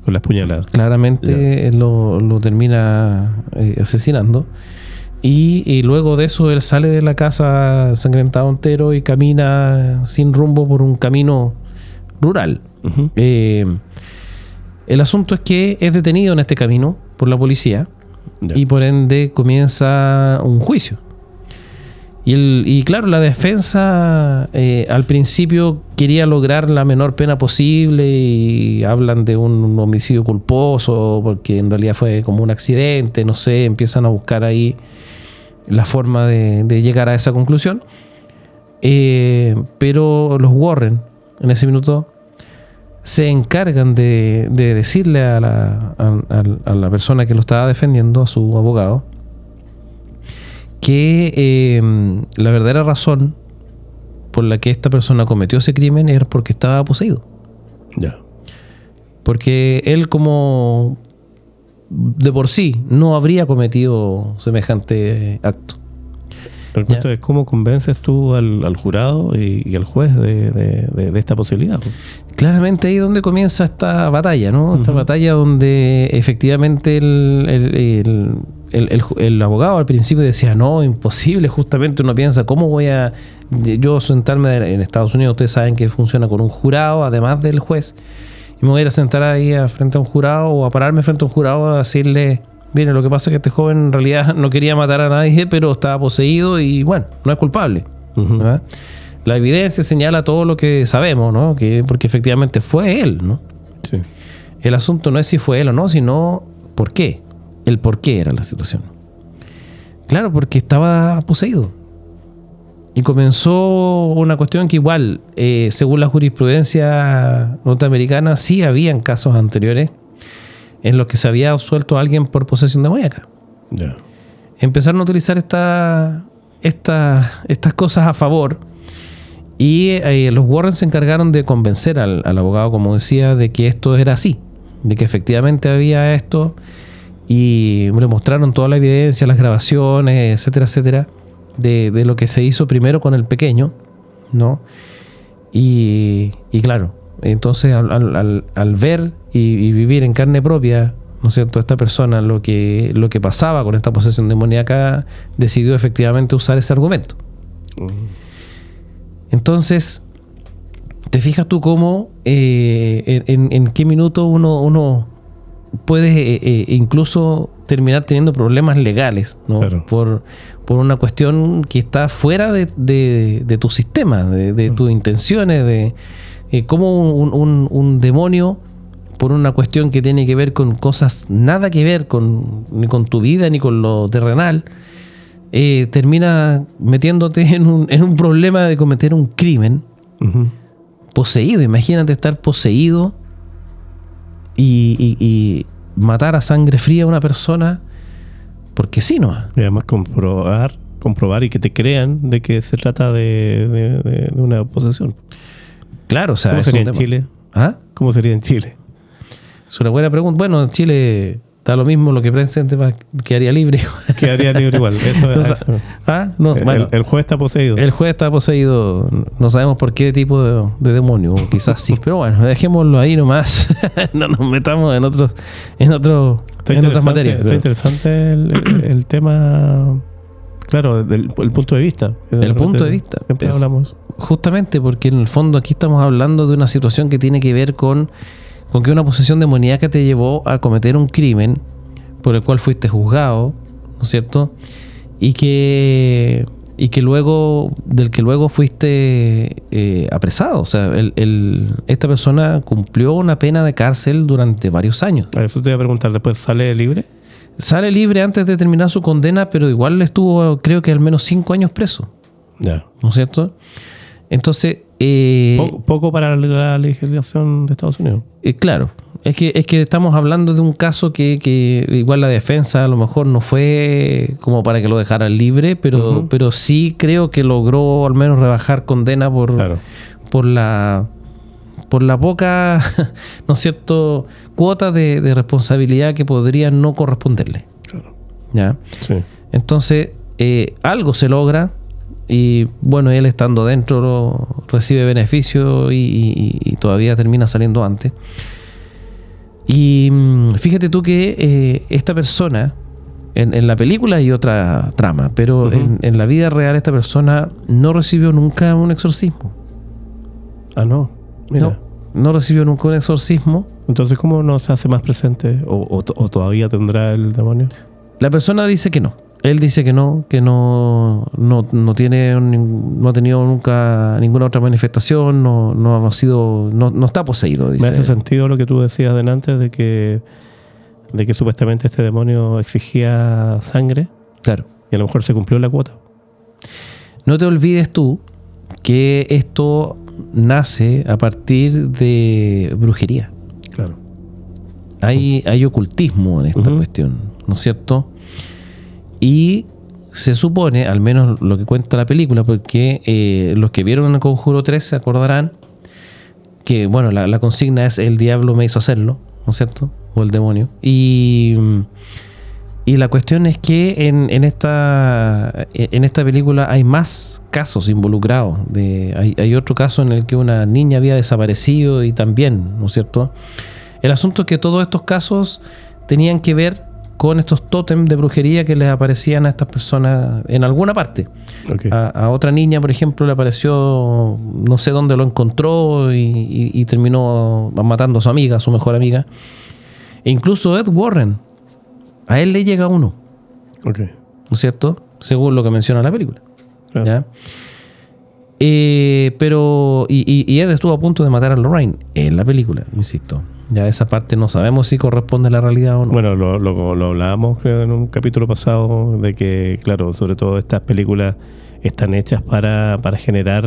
con las puñaladas. Claramente lo termina asesinando. Y luego de eso él sale de la casa ensangrentado entero y camina sin rumbo por un camino rural. Ujú. El asunto es que es detenido en este camino por la policía Ya. y por ende comienza un juicio. Y claro, la defensa al principio quería lograr la menor pena posible y hablan de un homicidio culposo porque en realidad fue como un accidente, no sé, empiezan a buscar ahí la forma de llegar a esa conclusión. Pero los Warren en ese minuto se encargan de decirle a la persona que lo estaba defendiendo, a su abogado, que la verdadera razón por la que esta persona cometió ese crimen era porque estaba poseído. Ya. Porque él, como de por sí, no habría cometido semejante acto. El punto es cómo convences tú al jurado y al juez de esta posibilidad. Claramente ahí es donde comienza esta batalla, ¿no? Esta batalla donde efectivamente el abogado al principio decía, no, imposible, justamente uno piensa, ¿cómo voy a yo sentarme en Estados Unidos? Ustedes saben que funciona con un jurado, además del juez, y me voy a ir a sentar ahí frente a un jurado o a pararme frente a un jurado a decirle, mire, lo que pasa es que este joven en realidad no quería matar a nadie, pero estaba poseído y bueno, no es culpable. ¿Verdad? La evidencia señala todo lo que sabemos, ¿no? Porque efectivamente fue él, ¿no? Sí. El asunto no es si fue él o no, sino por qué. El por qué era la situación. Claro, porque estaba poseído. Y comenzó una cuestión que igual, según la jurisprudencia norteamericana, sí habían casos anteriores en los que se había absuelto a alguien por posesión demoníaca. Ya. Empezaron a utilizar estas cosas a favor y los Warren se encargaron de convencer al abogado, como decía, de que esto era así, de que efectivamente había esto, y le mostraron toda la evidencia, las grabaciones, etcétera, etcétera, de lo que se hizo primero con el pequeño, ¿no? Y claro, entonces al ver y vivir en carne propia, ¿no es cierto?, esta persona, lo que pasaba con esta posesión demoníaca, decidió efectivamente usar ese argumento. Entonces, ¿te fijas tú cómo en qué minuto uno puede incluso terminar teniendo problemas legales, ¿no? Claro. Por una cuestión que está fuera de tu sistema, de tus intenciones, de cómo un demonio, por una cuestión que tiene que ver con cosas nada que ver ni con tu vida ni con lo terrenal, termina metiéndote en un problema de cometer un crimen. Poseído. Imagínate estar poseído y matar a sangre fría a una persona porque sí, ¿no? Y además comprobar y que te crean de que se trata de una posesión. Claro, o sea, ¿Cómo es sería un en tema. Chile? ¿Ah? ¿Cómo sería en Chile? Es una buena pregunta. Bueno, en Chile da lo mismo, lo que presente quedaría libre. Quedaría libre igual. Eso. ¿Ah? No, bueno, El juez está poseído. el juez está poseído. No sabemos por qué tipo de demonio. Quizás sí. Pero bueno, dejémoslo ahí nomás. No nos metamos en otras materias. Está Pero interesante el tema, claro, el punto de vista. el punto de vista. Siempre hablamos. Justamente porque en el fondo aquí estamos hablando de una situación que tiene que ver con que una posesión demoníaca te llevó a cometer un crimen por el cual fuiste juzgado, ¿no es cierto? Y que luego fuiste apresado. O sea, esta persona cumplió una pena de cárcel durante varios años. A eso te iba a preguntar, ¿después sale libre? Sale libre antes de terminar su condena, pero igual estuvo, creo que al menos 5 años preso, Ya. ¿no es cierto? Entonces, Poco para la legislación de Estados Unidos. claro, es que estamos hablando de un caso que igual la defensa a lo mejor no fue como para que lo dejaran libre, pero sí creo que logró al menos rebajar condena Claro. por la poca, ¿no es cierto?, cuota de responsabilidad que podría no corresponderle. Claro. ¿Ya? Sí. Entonces, algo se logra. Y bueno, él estando dentro recibe beneficio y todavía termina saliendo antes. Y fíjate tú que esta persona, en la película hay otra trama, pero en la vida real esta persona no recibió nunca un exorcismo. Ah, no. Mira. No recibió nunca un exorcismo. Entonces, ¿cómo no se hace más presente? ¿O todavía tendrá el demonio? La persona dice que no. Él dice que no ha tenido nunca ninguna otra manifestación, no está poseído, dice. Me hace sentido lo que tú decías delante de que supuestamente este demonio exigía sangre. Claro. Y a lo mejor se cumplió la cuota. No te olvides tú que esto nace a partir de brujería. Claro. Hay ocultismo en esta cuestión, ¿no es cierto? Y se supone, al menos lo que cuenta la película, porque los que vieron el Conjuro 3 se acordarán que, bueno, la consigna es el diablo me hizo hacerlo, ¿no es cierto? O el demonio. Y la cuestión es que en esta película hay más casos involucrados. Hay otro caso en el que una niña había desaparecido y también, ¿no es cierto? El asunto es que todos estos casos tenían que ver con estos tótems de brujería que les aparecían a estas personas en alguna parte. Okay. A otra niña, por ejemplo, le apareció, no sé dónde lo encontró y terminó matando a su amiga, a su mejor amiga. E incluso Ed Warren, a él le llega uno. Okay. ¿No es cierto? Según lo que menciona la película. Claro. ¿Ya? Pero Ed estuvo a punto de matar a Lorraine en la película, insisto. Ya esa parte no sabemos si corresponde a la realidad o no. Bueno, lo hablábamos creo en un capítulo pasado de que, claro, sobre todo estas películas están hechas para generar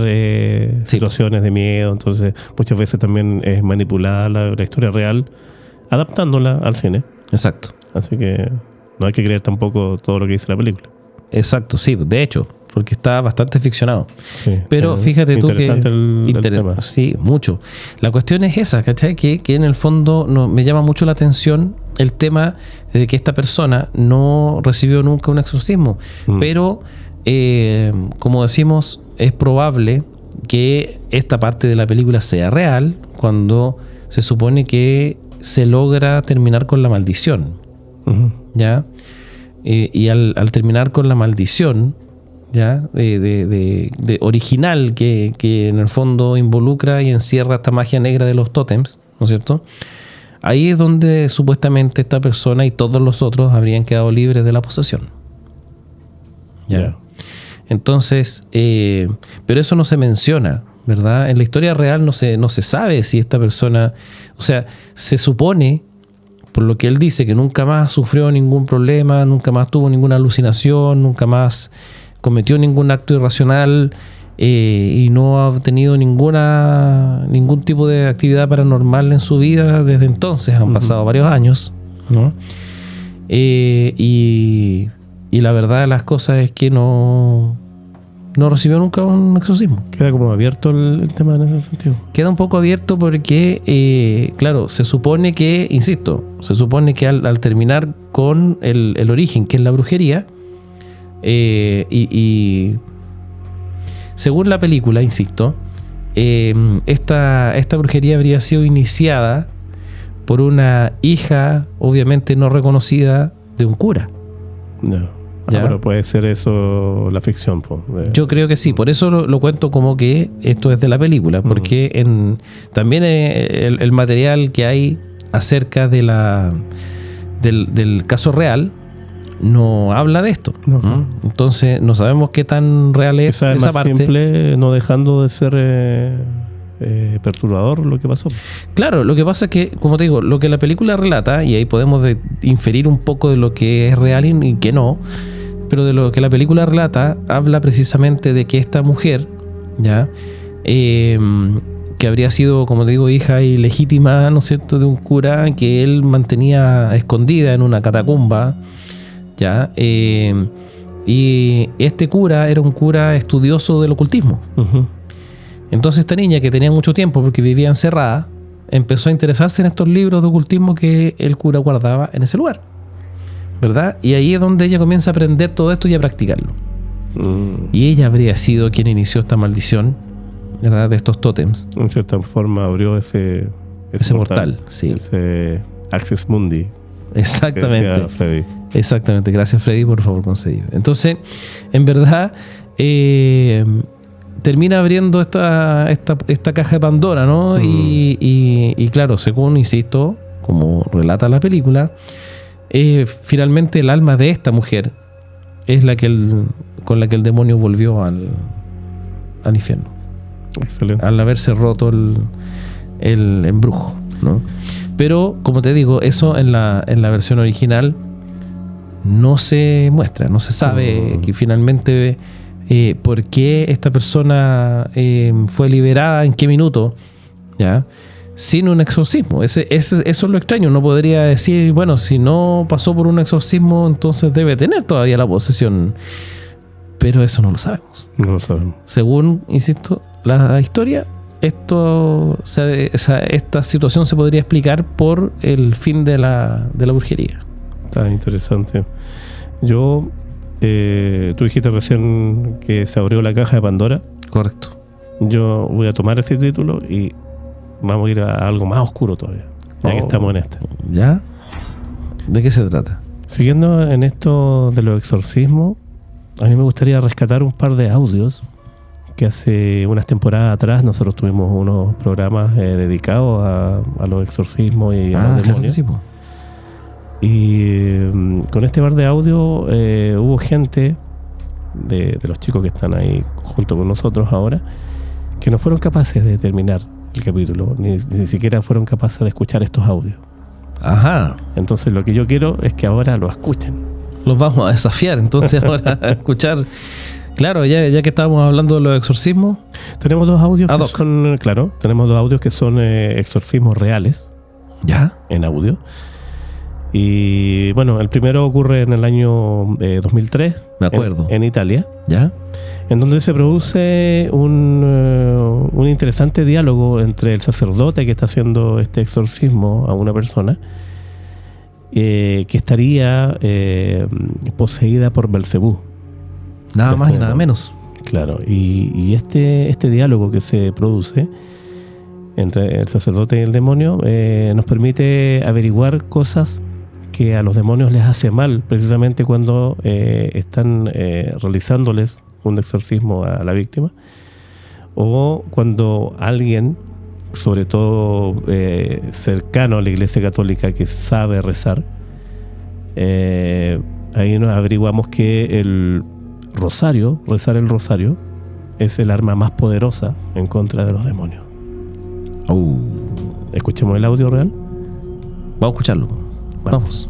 situaciones de miedo, entonces muchas veces también es manipulada la historia real, adaptándola al cine. Exacto. Así que no hay que creer tampoco todo lo que dice la película. Exacto, sí, de hecho, porque está bastante ficcionado. Sí, pero fíjate tú que... interesante el tema. Sí, mucho. La cuestión es esa, ¿cachai? Que en el fondo me llama mucho la atención el tema de que esta persona no recibió nunca un exorcismo. Pero, como decimos, es probable que esta parte de la película sea real cuando se supone que se logra terminar con la maldición. Uh-huh. ¿Ya? Y al terminar con la maldición, ¿ya? De original que en el fondo involucra y encierra esta magia negra de los tótems, ¿no es cierto? Ahí es donde supuestamente esta persona y todos los otros habrían quedado libres de la posesión. ¿Ya? Yeah. Entonces, pero eso no se menciona, ¿verdad? En la historia real no se sabe si esta persona, o sea, se supone, por lo que él dice, que nunca más sufrió ningún problema, nunca más tuvo ninguna alucinación, nunca más cometió ningún acto irracional y no ha tenido ningún tipo de actividad paranormal en su vida desde entonces. Han pasado varios años, ¿no? Y la verdad de las cosas es que no recibió nunca un exorcismo. Queda como abierto el tema en ese sentido. Queda un poco abierto porque, claro, se supone que, insisto, al terminar con el origen, que es la brujería, y según la película, insisto, esta brujería habría sido iniciada por una hija, obviamente no reconocida, de un cura. No. ¿Ya? Pero puede ser eso la ficción. Yo creo que sí, por eso lo cuento como que esto es de la película, porque también el material que hay acerca de del caso real no habla de esto. No. Entonces no sabemos qué tan real es esa más parte. Simple, no dejando de ser perturbador lo que pasó. Claro, lo que pasa es que, como te digo, lo que la película relata, y ahí podemos inferir un poco de lo que es real y que no, pero de lo que la película relata, habla precisamente de que esta mujer, ¿ya? Que habría sido, como te digo, hija ilegítima, ¿no es cierto?, de un cura que él mantenía escondida en una catacumba, ¿ya? Y este cura era un cura estudioso del ocultismo. Uh-huh. Entonces esta niña, que tenía mucho tiempo porque vivía encerrada, empezó a interesarse en estos libros de ocultismo que el cura guardaba en ese lugar, ¿verdad? Y ahí es donde ella comienza a aprender todo esto y a practicarlo. Y ella habría sido quien inició esta maldición, ¿verdad?, de estos tótems. En cierta forma abrió ese portal, sí. Ese Access Mundi. Exactamente. Freddy. Exactamente. Gracias, Freddy, por favor, concedido. Entonces, en verdad, termina abriendo esta caja de Pandora, ¿no? Y claro, según, insisto, como relata la película, finalmente el alma de esta mujer es con la que el demonio volvió al infierno. Excelente. Al haberse roto el embrujo, ¿no? Pero, como te digo, eso en la versión original no se muestra, no se sabe que finalmente por qué esta persona fue liberada, en qué minuto, ¿ya? sin un exorcismo. Eso es lo extraño. Uno podría decir, bueno, si no pasó por un exorcismo, entonces debe tener todavía la posesión. Pero eso no lo sabemos. No lo sabemos. Según, insisto, la historia, esta situación se podría explicar por el fin de la brujería. Está interesante. Tú dijiste recién que se abrió la caja de Pandora. Correcto. Yo voy a tomar ese título y vamos a ir a algo más oscuro todavía, ya que estamos en este. ¿Ya? ¿De qué se trata? Siguiendo en esto de los exorcismos, a mí me gustaría rescatar un par de audios que hace unas temporadas atrás nosotros tuvimos unos programas dedicados a los exorcismos y a los demonios. Sí, po. Y con este par de audio hubo gente de los chicos que están ahí junto con nosotros ahora que no fueron capaces de terminar el capítulo, ni siquiera fueron capaces de escuchar estos audios. Ajá. Entonces lo que yo quiero es que ahora lo escuchen. Los vamos a desafiar entonces ahora a escuchar. Claro, ya que estábamos hablando de los exorcismos. Tenemos dos audios tenemos dos audios que son exorcismos reales. ¿Ya? En audio. Y bueno, el primero ocurre en el año 2003. Me acuerdo. En Italia. ¿Ya? En donde se produce un interesante diálogo entre el sacerdote que está haciendo este exorcismo a una persona que estaría poseída por Belcebú. Nada más y nada menos. Claro, y este diálogo que se produce entre el sacerdote y el demonio nos permite averiguar cosas que a los demonios les hace mal, precisamente cuando están realizándoles un exorcismo a la víctima, o cuando alguien, sobre todo cercano a la Iglesia Católica, que sabe rezar, ahí nos averiguamos que rezar el rosario, es el arma más poderosa en contra de los demonios. ¿Escuchemos el audio real? Vamos a escucharlo. Vamos.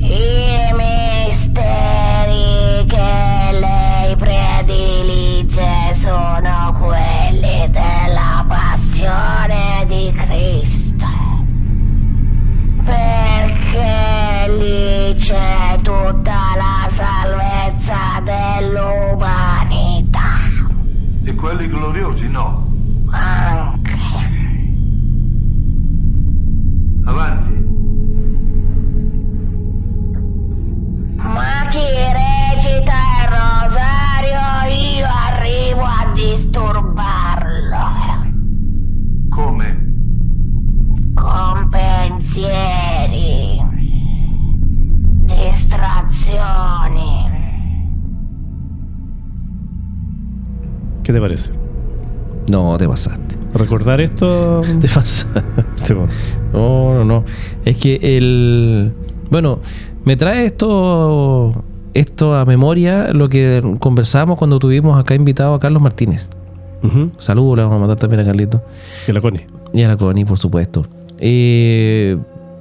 I misteri che lei predilige sono quelli della passione di Cristo, perché lì c'è tutta la salvezza dell'umanità. E quelli gloriosi no? Anche. Avanti. Ma chi recita il rosario io arrivo a disturbarlo. Come? Con pensieri, distrazioni. ¿Qué te parece? No, te pasaste. ¿Recordar esto? Te pasaste. Sí, bueno. No. Es que bueno, me trae esto a memoria lo que conversamos cuando tuvimos acá invitado a Carlos Martínez. Uh-huh. Saludos, le vamos a mandar también a Carlito. Y a la Connie. Y a la Connie, por supuesto.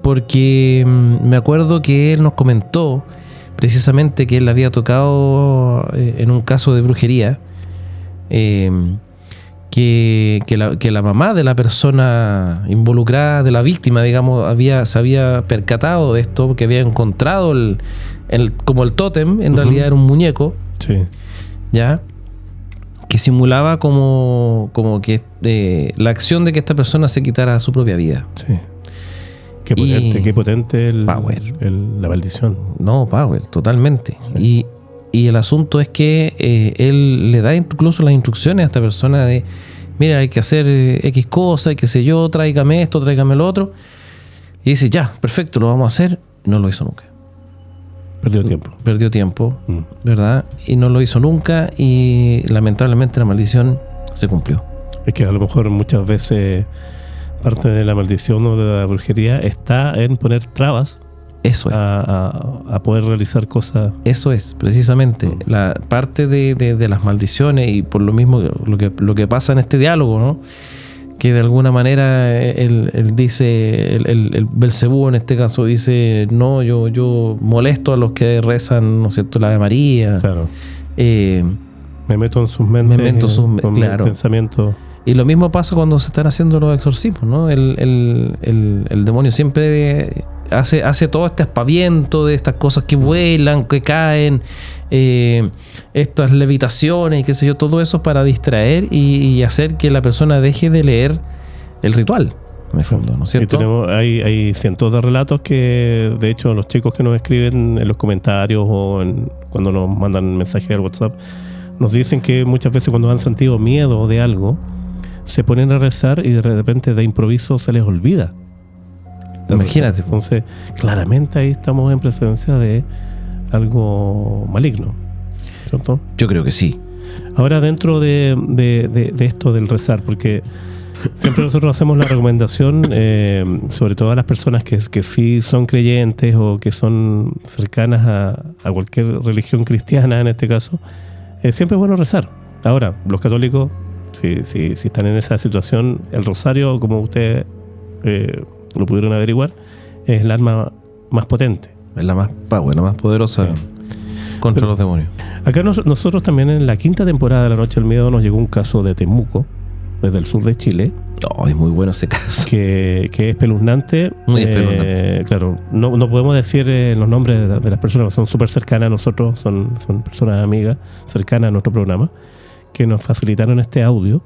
Porque me acuerdo que él nos comentó precisamente que él había tocado en un caso de brujería, que la mamá de la persona involucrada, de la víctima, digamos, se había percatado de esto, porque había encontrado como el tótem, en realidad era un muñeco. Sí. ¿Ya? Que simulaba como que la acción de que esta persona se quitara su propia vida. Sí. Qué potente la maldición. No, Power, totalmente. Sí. Y el asunto es que él le da incluso las instrucciones a esta persona de, mira, hay que hacer X cosa, qué sé yo, tráigame esto, tráigame lo otro. Y dice, ya, perfecto, lo vamos a hacer. No lo hizo nunca. Perdió tiempo, ¿verdad? Y no lo hizo nunca y lamentablemente la maldición se cumplió. Es que a lo mejor muchas veces parte de la maldición o de la brujería está en poner trabas. Eso es. A poder realizar cosas. Eso es, precisamente. La parte de las maldiciones y por lo mismo lo que pasa en este diálogo, ¿no? que de alguna manera él dice, el Belcebú en este caso dice, no, yo molesto a los que rezan, ¿no es cierto?, la Ave María. Claro. Eh, Me meto en sus mentes, con mis claro. pensamientos. Y lo mismo pasa cuando se están haciendo los exorcismos, ¿no? El demonio siempre hace todo este aspaviento de estas cosas que vuelan, que caen, estas levitaciones y qué sé yo, todo eso para distraer y hacer que la persona deje de leer el ritual, en el fondo, ¿no es cierto? Y hay cientos de relatos que, de hecho, los chicos que nos escriben en los comentarios o cuando nos mandan mensajes al WhatsApp, nos dicen que muchas veces cuando han sentido miedo de algo, se ponen a rezar y de repente de improviso se les olvida. Imagínate. Entonces, claramente ahí estamos en presencia de algo maligno, ¿cierto? Yo creo que sí. Ahora, dentro de esto del rezar, porque siempre nosotros hacemos la recomendación, sobre todo a las personas que sí son creyentes o que son cercanas a cualquier religión cristiana, en este caso, siempre es bueno rezar. Ahora, los católicos, si están en esa situación, el rosario, como ustedes lo pudieron averiguar, es el arma más potente. Es la más poderosa contra los demonios. Acá nosotros también en la 5ª temporada de La Noche del Miedo nos llegó un caso de Temuco, desde el sur de Chile. Oh, es muy bueno ese caso. Que es espeluznante. Muy espeluznante. Claro, no podemos decir los nombres de las personas, son súper cercanas a nosotros, son personas amigas, cercanas a nuestro programa, que nos facilitaron este audio.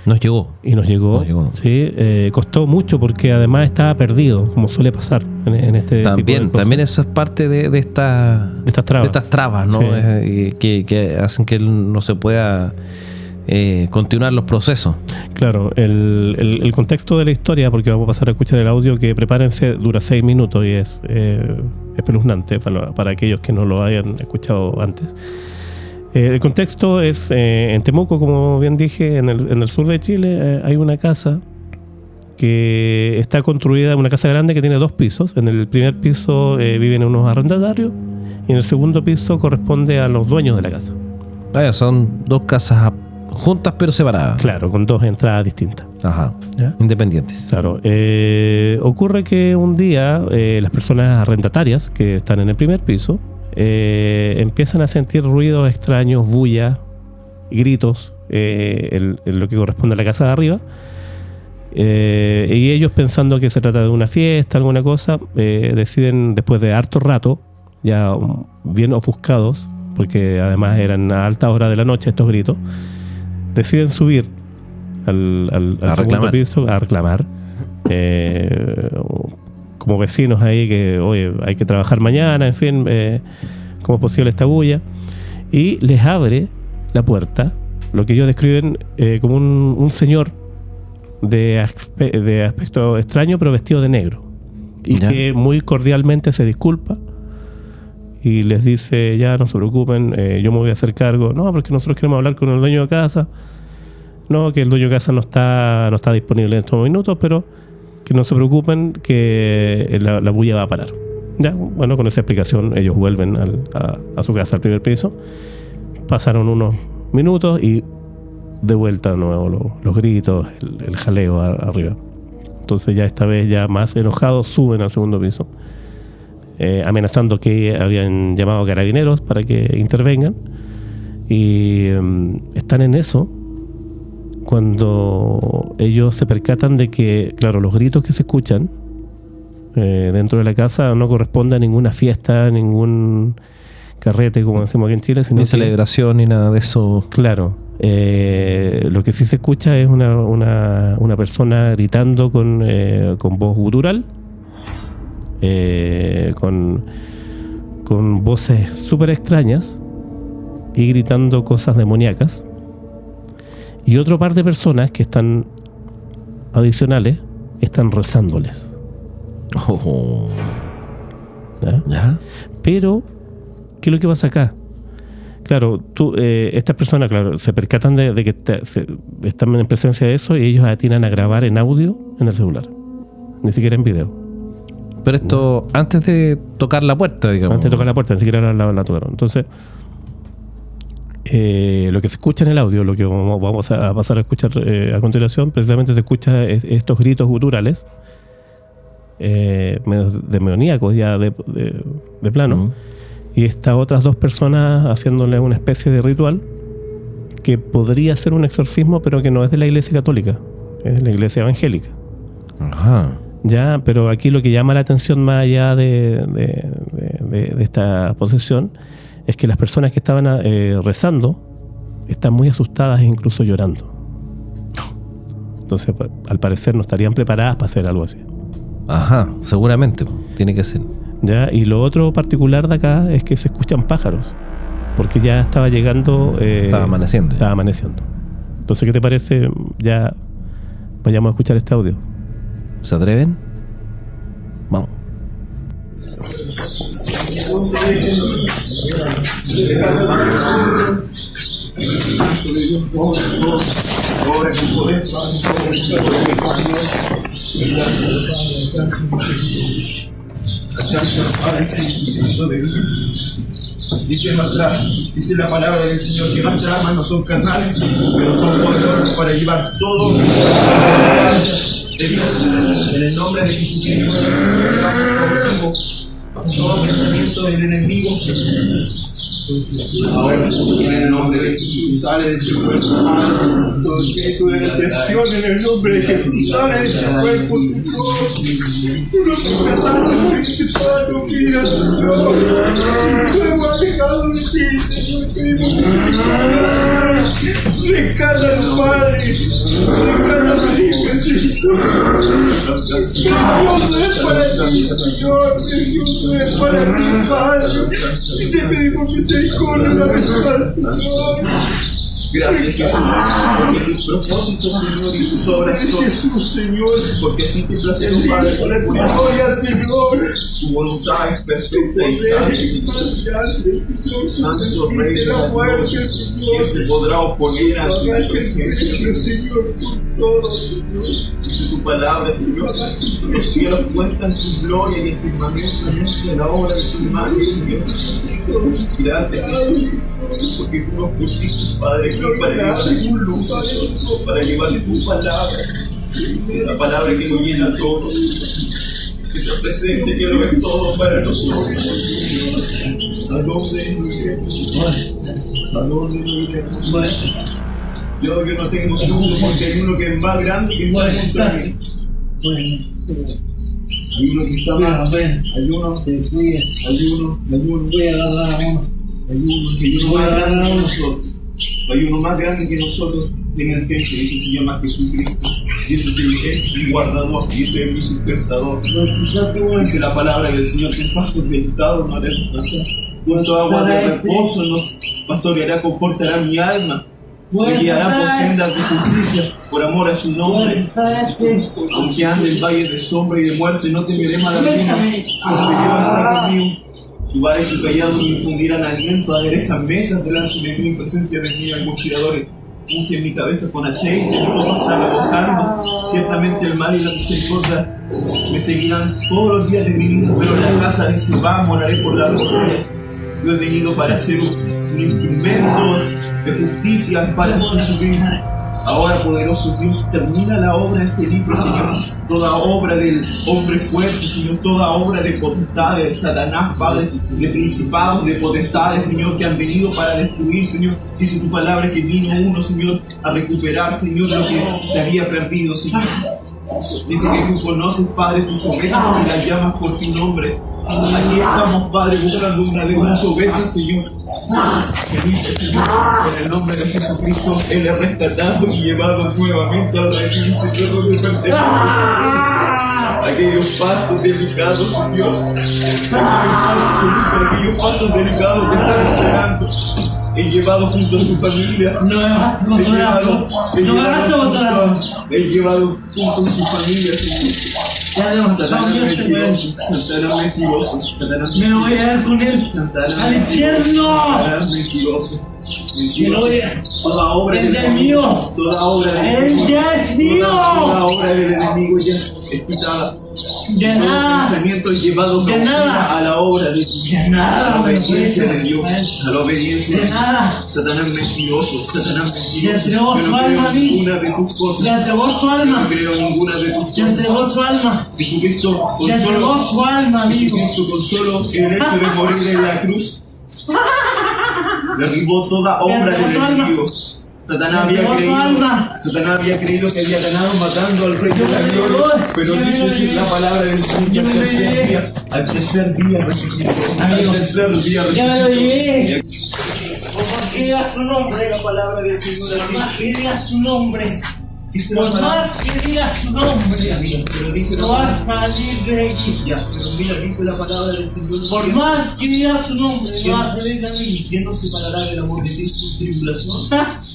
Nos llegó. Y nos llegó. Sí, costó mucho porque además estaba perdido, como suele pasar en este tipo de cosas. También eso es parte de estas trabas, ¿no? Sí. Que hacen que no se pueda continuar los procesos. Claro, el contexto de la historia, porque vamos a pasar a escuchar el audio, que prepárense, dura 6 minutos y es espeluznante para aquellos que no lo hayan escuchado antes. El contexto es en Temuco, como bien dije, en el sur de Chile, hay una casa que está construida, una casa grande que tiene 2 pisos. En el primer piso viven unos arrendatarios y en el segundo piso corresponde a los dueños de la casa. Son 2 casas juntas pero separadas. Claro, con 2 entradas distintas. Ajá. ¿Ya? Independientes. Claro. Ocurre que un día las personas arrendatarias que están en el primer piso empiezan a sentir ruidos extraños, bulla, gritos, en lo que corresponde a la casa de arriba, y ellos, pensando que se trata de una fiesta, alguna cosa, deciden, después de harto rato, ya bien ofuscados, porque además eran a alta hora de la noche estos gritos, deciden subir al segundo piso a reclamar, como vecinos ahí que, oye, hay que trabajar mañana, en fin, ¿cómo es posible esta bulla? Y les abre la puerta, lo que ellos describen como un señor de aspecto extraño, pero vestido de negro. Y ¿ya? Que muy cordialmente se disculpa y les dice, ya no se preocupen, yo me voy a hacer cargo. No, porque nosotros queremos hablar con el dueño de casa. No, que el dueño de casa no está disponible en estos minutos, pero que no se preocupen, que la bulla va a parar. Ya, bueno, con esa explicación ellos vuelven a su casa, al primer piso. Pasaron unos minutos y de vuelta de nuevo los gritos, el jaleo arriba. Entonces ya esta vez, ya más enojados, suben al segundo piso, amenazando que habían llamado a carabineros para que intervengan. Y están en eso cuando ellos se percatan de que, claro, los gritos que se escuchan dentro de la casa no corresponde a ninguna fiesta, ningún carrete, como decimos aquí en Chile, sino ni celebración ni nada de eso. Claro, lo que sí se escucha es una persona gritando con voz gutural, con voces súper extrañas y gritando cosas demoníacas. Y otro par de personas que están adicionales están rezándoles. Oh. ¿Ya? ¿Ya? Pero, ¿qué es lo que pasa acá? Claro, estas personas, claro, se percatan de que están en presencia de eso y ellos atinan a grabar en audio en el celular. Ni siquiera en video. Pero esto antes de tocar la puerta, digamos. Antes de tocar la puerta, ni siquiera la tocaron. Entonces, Lo que se escucha en el audio, lo que vamos a pasar a escuchar a continuación, precisamente se escucha estos gritos guturales, demoníacos ya de plano, y estas otras dos personas haciéndole una especie de ritual que podría ser un exorcismo, pero que no es de la Iglesia Católica, es de la Iglesia Evangélica. Ajá. Ya, pero aquí lo que llama la atención más allá de esta posesión es que las personas que estaban rezando están muy asustadas e incluso llorando. Entonces, al parecer no estarían preparadas para hacer algo así. Ajá, seguramente, tiene que ser. Ya, y lo otro particular de acá es que se escuchan pájaros, porque ya estaba llegando... Estaba amaneciendo. Estaba amaneciendo. Entonces, ¿qué te parece? Ya vayamos a escuchar este audio. ¿Se atreven? Vamos. Dice la palabra del Señor que nuestras armas no son carnales, pero son poderosas para llevar todo de Dios. En el nombre de Jesucristo, todo pensamiento del enemigo, ahora en el nombre de Jesús sale de tu cuerpo, todo eso de decepción en el nombre de Jesús sale de tu cuerpo, Señor. Tú no te mira, Señor. Estoy alejado de ti, Señor. Rescata al Padre, rescata a Felipe, Señor. Precioso es para ti, Señor. Precioso es para ti, Padre. Y te pedimos misericordia una vez más, Señor. Gracias, Jesús, porque tus propósitos, Señor, y tus obras son Jesús, Señor, porque así te place, Padre, por la gloria, Señor. Tu voluntad es perfecta y santa, Señor. Santo Rey de la muerte, Señor. ¿Quién se podrá oponer a tu presencia, Señor, por todo, Señor? Dice tu palabra, Señor. Los cielos cuentan tu gloria y el firmamento anuncia la obra de tu mano, Señor. Gracias, Jesús, porque tú nos pusiste, Padre, aquí para llevar tu luz, para llevar tu palabra, esa palabra que nos llena a todos, esa presencia que lo es todo para nosotros. ¿A dónde nos iremos? ¿A dónde nos iremos? Yo que no tengo seguro porque hay uno que es más grande que está contra mí. Hay uno que está más, hay uno que cuida, hay uno voy a agarrar a uno. Hay uno más grande que nosotros. Hay uno más grande que nosotros en el templo, y ese se llama Jesucristo. Y ese es mi guardador, y ese es mi sustentador. Dice la palabra del Señor que en pastos delicados no hará pasar. Junto a agua de reposo nos pastoreará, confortará mi alma. Me guiará por sendas de justicia, por amor a su nombre. Aunque ande en valle de sombra y de muerte, no temeré mal alguno, porque Dios está conmigo. Su vara y su callado me infundirán aliento, aderezan mesas delante de mí en presencia de mis acuchilladores. Unge mi cabeza con aceite, mi copa está rebosando. Ciertamente el mal y la misericordia me seguirán todos los días de mi vida, pero en la casa de Jehová moraré por la gloria. Yo he venido para ser un instrumento de justicia para Jesucristo. Ahora, poderoso Dios, termina la obra en Felipe, Señor. Toda obra del hombre fuerte, Señor. Toda obra de potestades, de Satanás, Padre, de principados, de potestades, Señor, que han venido para destruir, Señor. Dice tu palabra que vino uno, Señor, a recuperar, Señor, lo que se había perdido, Señor. Dice que tú conoces, Padre, tus ovejas y las llamas por su nombre. Aquí estamos, Padre, buscando una de unas ovejas, Señor. Que dice, Señor, en el nombre de Jesucristo, Él es rescatado y llevado nuevamente al redil, Señor, donde pertenece. Aquellos pastos delicados, Señor. Aquellos pastos delicados que están esperando. He llevado junto a su familia. He llevado junto a su familia, Señor. Satanás mentiroso, me voy a dar con él al infierno. Satanás mentiroso. Toda obra del enemigo, toda obra del enemigo, ya es mío. Toda obra del enemigo ya es quitada. De Todo nada. pensamiento es llevado De cautivo nada. a la obra de De nada, a la obediencia hombre, de Dios, a la obediencia De nada. Satanás es mentiroso, Satanás es Ya mentiroso. entregó Yo su no creo alma a en mí. ninguna de tus cosas. Ya entregó su Yo alma. no creo en ninguna de tus Ya cosas. entregó su alma. Jesucristo, con Ya entregó solo, su alma, amigo. Jesucristo, con solo el hecho de morir en la cruz, derribó toda obra entregó del su alma. enemigo. Satanás Ya había entregó su alma. creído que había ganado matando al rey de la gloria, pero dice la palabra del Señor que al tercer día resucitó. Amigo, Al tercer día ya me lo llevé. resucitó. Por más que diga su nombre, Dice la palabra del Señor por más así. que diga su nombre, Dice la por palabra. más que diga su nombre, amigo, Pero dice la no vas palabra. a salir de aquí. Ya, pero mira, dice la palabra del Señor. Por más que diga su nombre, no vas a salir de aquí. ¿Quién nos separará del amor de Cristo? Tribulación,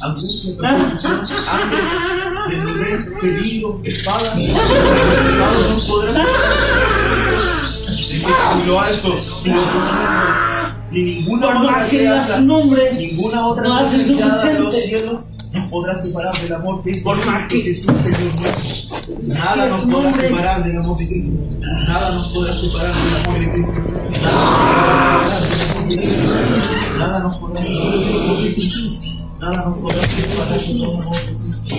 angustia, persecución, hambre, desnudez, peligro, espada. Nada nos podrá separar. Dice en lo alto, en lo profundo, ni ninguna Por otra más que diga criatura, su nombre, ninguna otra no hace cosa creada de los suficiente. cielos nos podrá separar del amor de ese Por más que- Jesús, Señor nuestro. Nada nos su podrá nombre. separar del amor de Cristo. Nada nos podrá separar del amor de Cristo. Nada nos podrá separar del amor de Cristo. Nada nos podrá separar del amor de Cristo.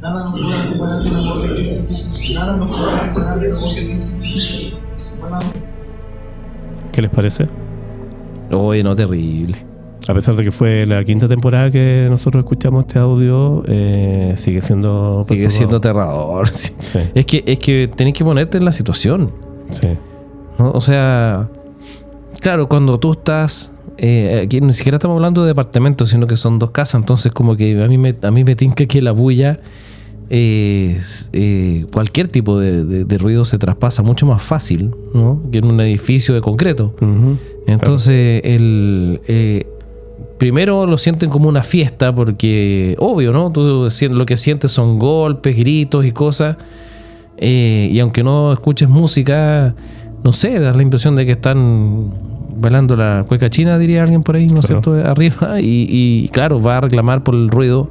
Nada nos podrá separar del amor de Cristo. Nada nos podrá separar del amor de Cristo. ¿Qué les parece? Oye, no, terrible. A pesar de que fue la quinta temporada que nosotros escuchamos este audio, sigue siendo... Sigue siendo perturbador. aterrador. Sí. Sí, Es que tenés que ponerte en la situación, sí. ¿no? O sea, claro, cuando tú estás... aquí ni siquiera estamos hablando de departamentos, sino que son dos casas. Entonces como que a mí me tinca que la bulla... cualquier tipo de ruido se traspasa mucho más fácil, ¿no? Que en un edificio de concreto. Ujú. Entonces, primero lo sienten como una fiesta porque, obvio, ¿no? Tú lo que sientes son golpes, gritos y cosas. Y aunque no escuches música, no sé, das la impresión de que están bailando la cueca china, diría alguien por ahí, ¿no es Claro. cierto? Arriba. Y claro, va a reclamar por el ruido.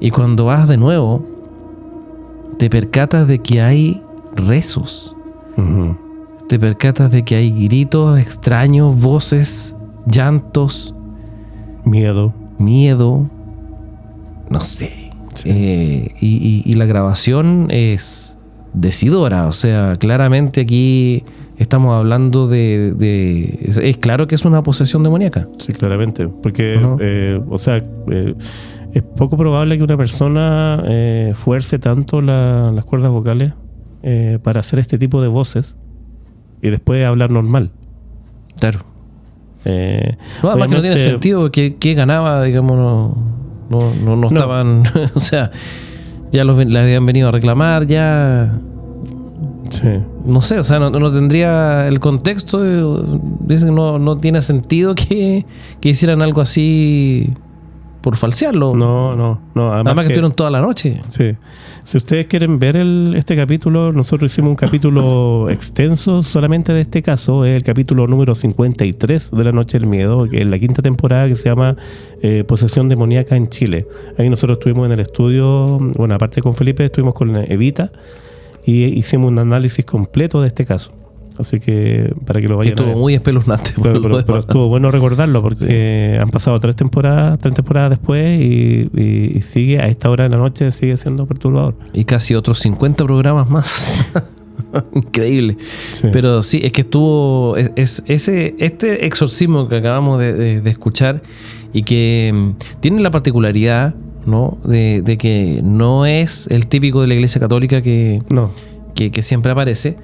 Y cuando vas de nuevo, te percatas de que hay rezos. Ujú. Te percatas de que hay gritos extraños, voces, llantos, Miedo. miedo, no sé. Sí. Y la grabación es decidora, o sea, claramente aquí estamos hablando es claro que es una posesión demoníaca. Sí, claramente. Porque, Ajá. es poco probable que una persona fuerce tanto las cuerdas vocales para hacer este tipo de voces y después hablar normal. Claro. No, además que no tiene obviamente- sentido que ganaba, digamos, no estaban, o sea, ya le habían venido a reclamar, ya, Sí. no sé, o sea, no tendría el contexto, dicen que no tiene sentido que hicieran algo así por falsearlo. No. Además que estuvieron toda la noche. Sí. Si ustedes quieren ver este capítulo, nosotros hicimos un capítulo extenso solamente de este caso, es el capítulo número 53 de La Noche del Miedo, que es la quinta temporada, que se llama Posesión Demoníaca en Chile. Ahí nosotros estuvimos en el estudio, bueno, aparte con Felipe, estuvimos con Evita y hicimos un análisis completo de este caso. Así que para que lo Que vayan a estuvo ver. muy espeluznante. por Pero, lo pero demás. estuvo bueno recordarlo porque han pasado tres temporadas después y sigue a esta hora de la noche, sigue siendo perturbador. Y casi otros 50 programas más. Increíble. Sí. Pero sí, es que estuvo este exorcismo que acabamos de escuchar y que tiene la particularidad, ¿no? de que no es el típico de la Iglesia Católica que siempre aparece.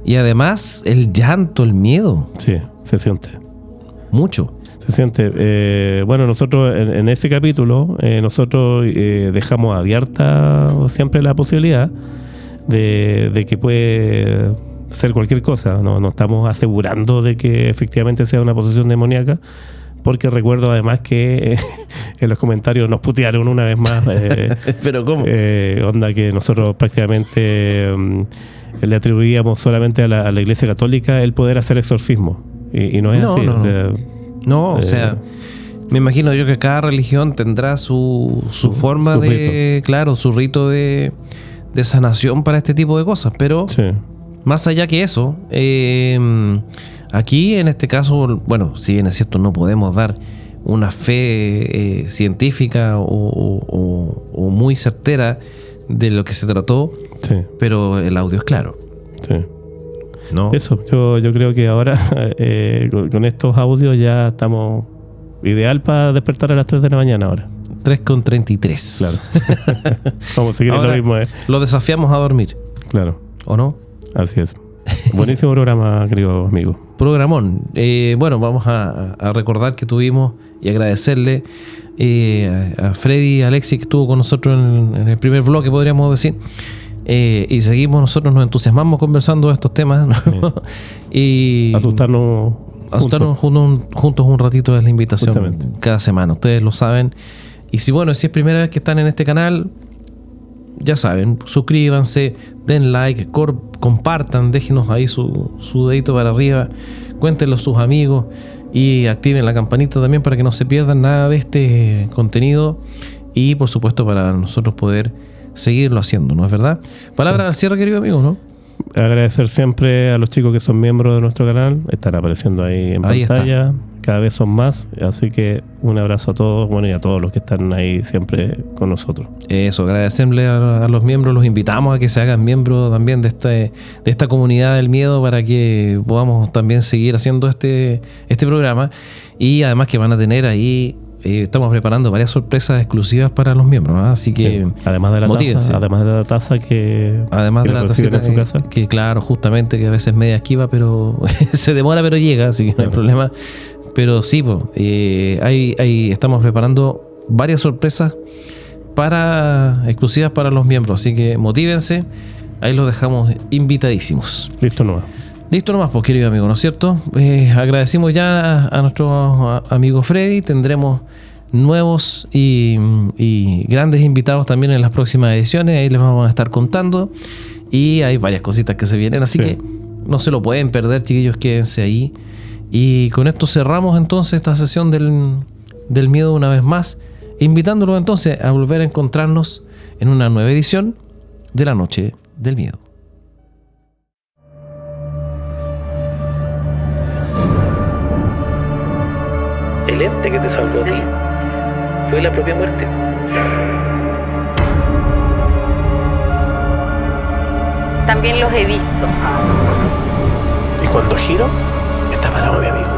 Y además el llanto, el miedo. Sí, se siente. Mucho. Se siente. Bueno, nosotros en ese capítulo, nosotros dejamos abierta siempre la posibilidad de que puede ser cualquier cosa. No estamos asegurando de que efectivamente sea una posesión demoníaca, porque recuerdo además que en los comentarios nos putearon una vez más. ¿Pero cómo? Onda que nosotros prácticamente le atribuíamos solamente a la Iglesia Católica el poder hacer exorcismo. Y no es así. No, o sea, no, o sea, Me imagino yo que cada religión tendrá su forma su de, claro, su rito de sanación para este tipo de cosas, pero Sí. más allá que eso, aquí en este caso, bueno, si bien es cierto, no podemos dar una fe científica o muy certera de lo que se trató, Sí. pero el audio es claro, Sí. ¿no? Eso, yo creo que ahora con estos audios ya estamos ideal para despertar a las 3 de la mañana ahora. 3:33. Claro. Vamos a seguir en Ahora, lo mismo. lo desafiamos a dormir, Claro, ¿o no? así es. Buenísimo programa, querido amigo. Programón. Bueno, vamos a recordar que tuvimos y agradecerle a Freddy y a Alexis que estuvo con nosotros en el primer bloque, podríamos decir. Y seguimos, nosotros nos entusiasmamos conversando de estos temas, ¿no? Y Asustarnos juntos un ratito es la invitación. Justamente. Cada semana, ustedes lo saben. Y si es primera vez que están en este canal, ya saben, suscríbanse, den like, compartan, déjenos ahí su dedito para arriba, cuéntenlo a sus amigos y activen la campanita también para que no se pierdan nada de este contenido y por supuesto para nosotros poder seguirlo haciendo, ¿no es verdad? Palabra al cierre, querido amigo, ¿no? Agradecer siempre a los chicos que son miembros de nuestro canal. Están apareciendo ahí en Ahí pantalla. Cada vez son más. Así que un abrazo a todos. Bueno, y a todos los que están ahí siempre con nosotros. Eso, agradecerle a los miembros, los invitamos a que se hagan miembros también de esta comunidad del miedo para que podamos también seguir haciendo este programa y además que van a tener ahí, estamos preparando varias sorpresas exclusivas para los miembros, ¿no? Así que Sí. Además de la motívense. taza, además de la taza que tacita reciben en su casa. que claro, justamente que a veces media esquiva, pero se demora pero llega, así que no hay problema. Pero sí, estamos preparando varias sorpresas exclusivas para los miembros, así que motívense, ahí los dejamos invitadísimos. Listo nomás. Listo nomás, pues querido amigo, ¿no es cierto? Agradecimos ya a nuestro amigo Freddy, tendremos nuevos y grandes invitados también en las próximas ediciones, ahí les vamos a estar contando y hay varias cositas que se vienen, así que no se lo pueden perder, chiquillos, quédense ahí. Y con esto cerramos entonces esta sesión del miedo una vez más, invitándolos entonces a volver a encontrarnos en una nueva edición de La Noche del Miedo. El ente que te salvó a ti fue la propia muerte. También los he visto. Y cuando giro, está parado mi amigo.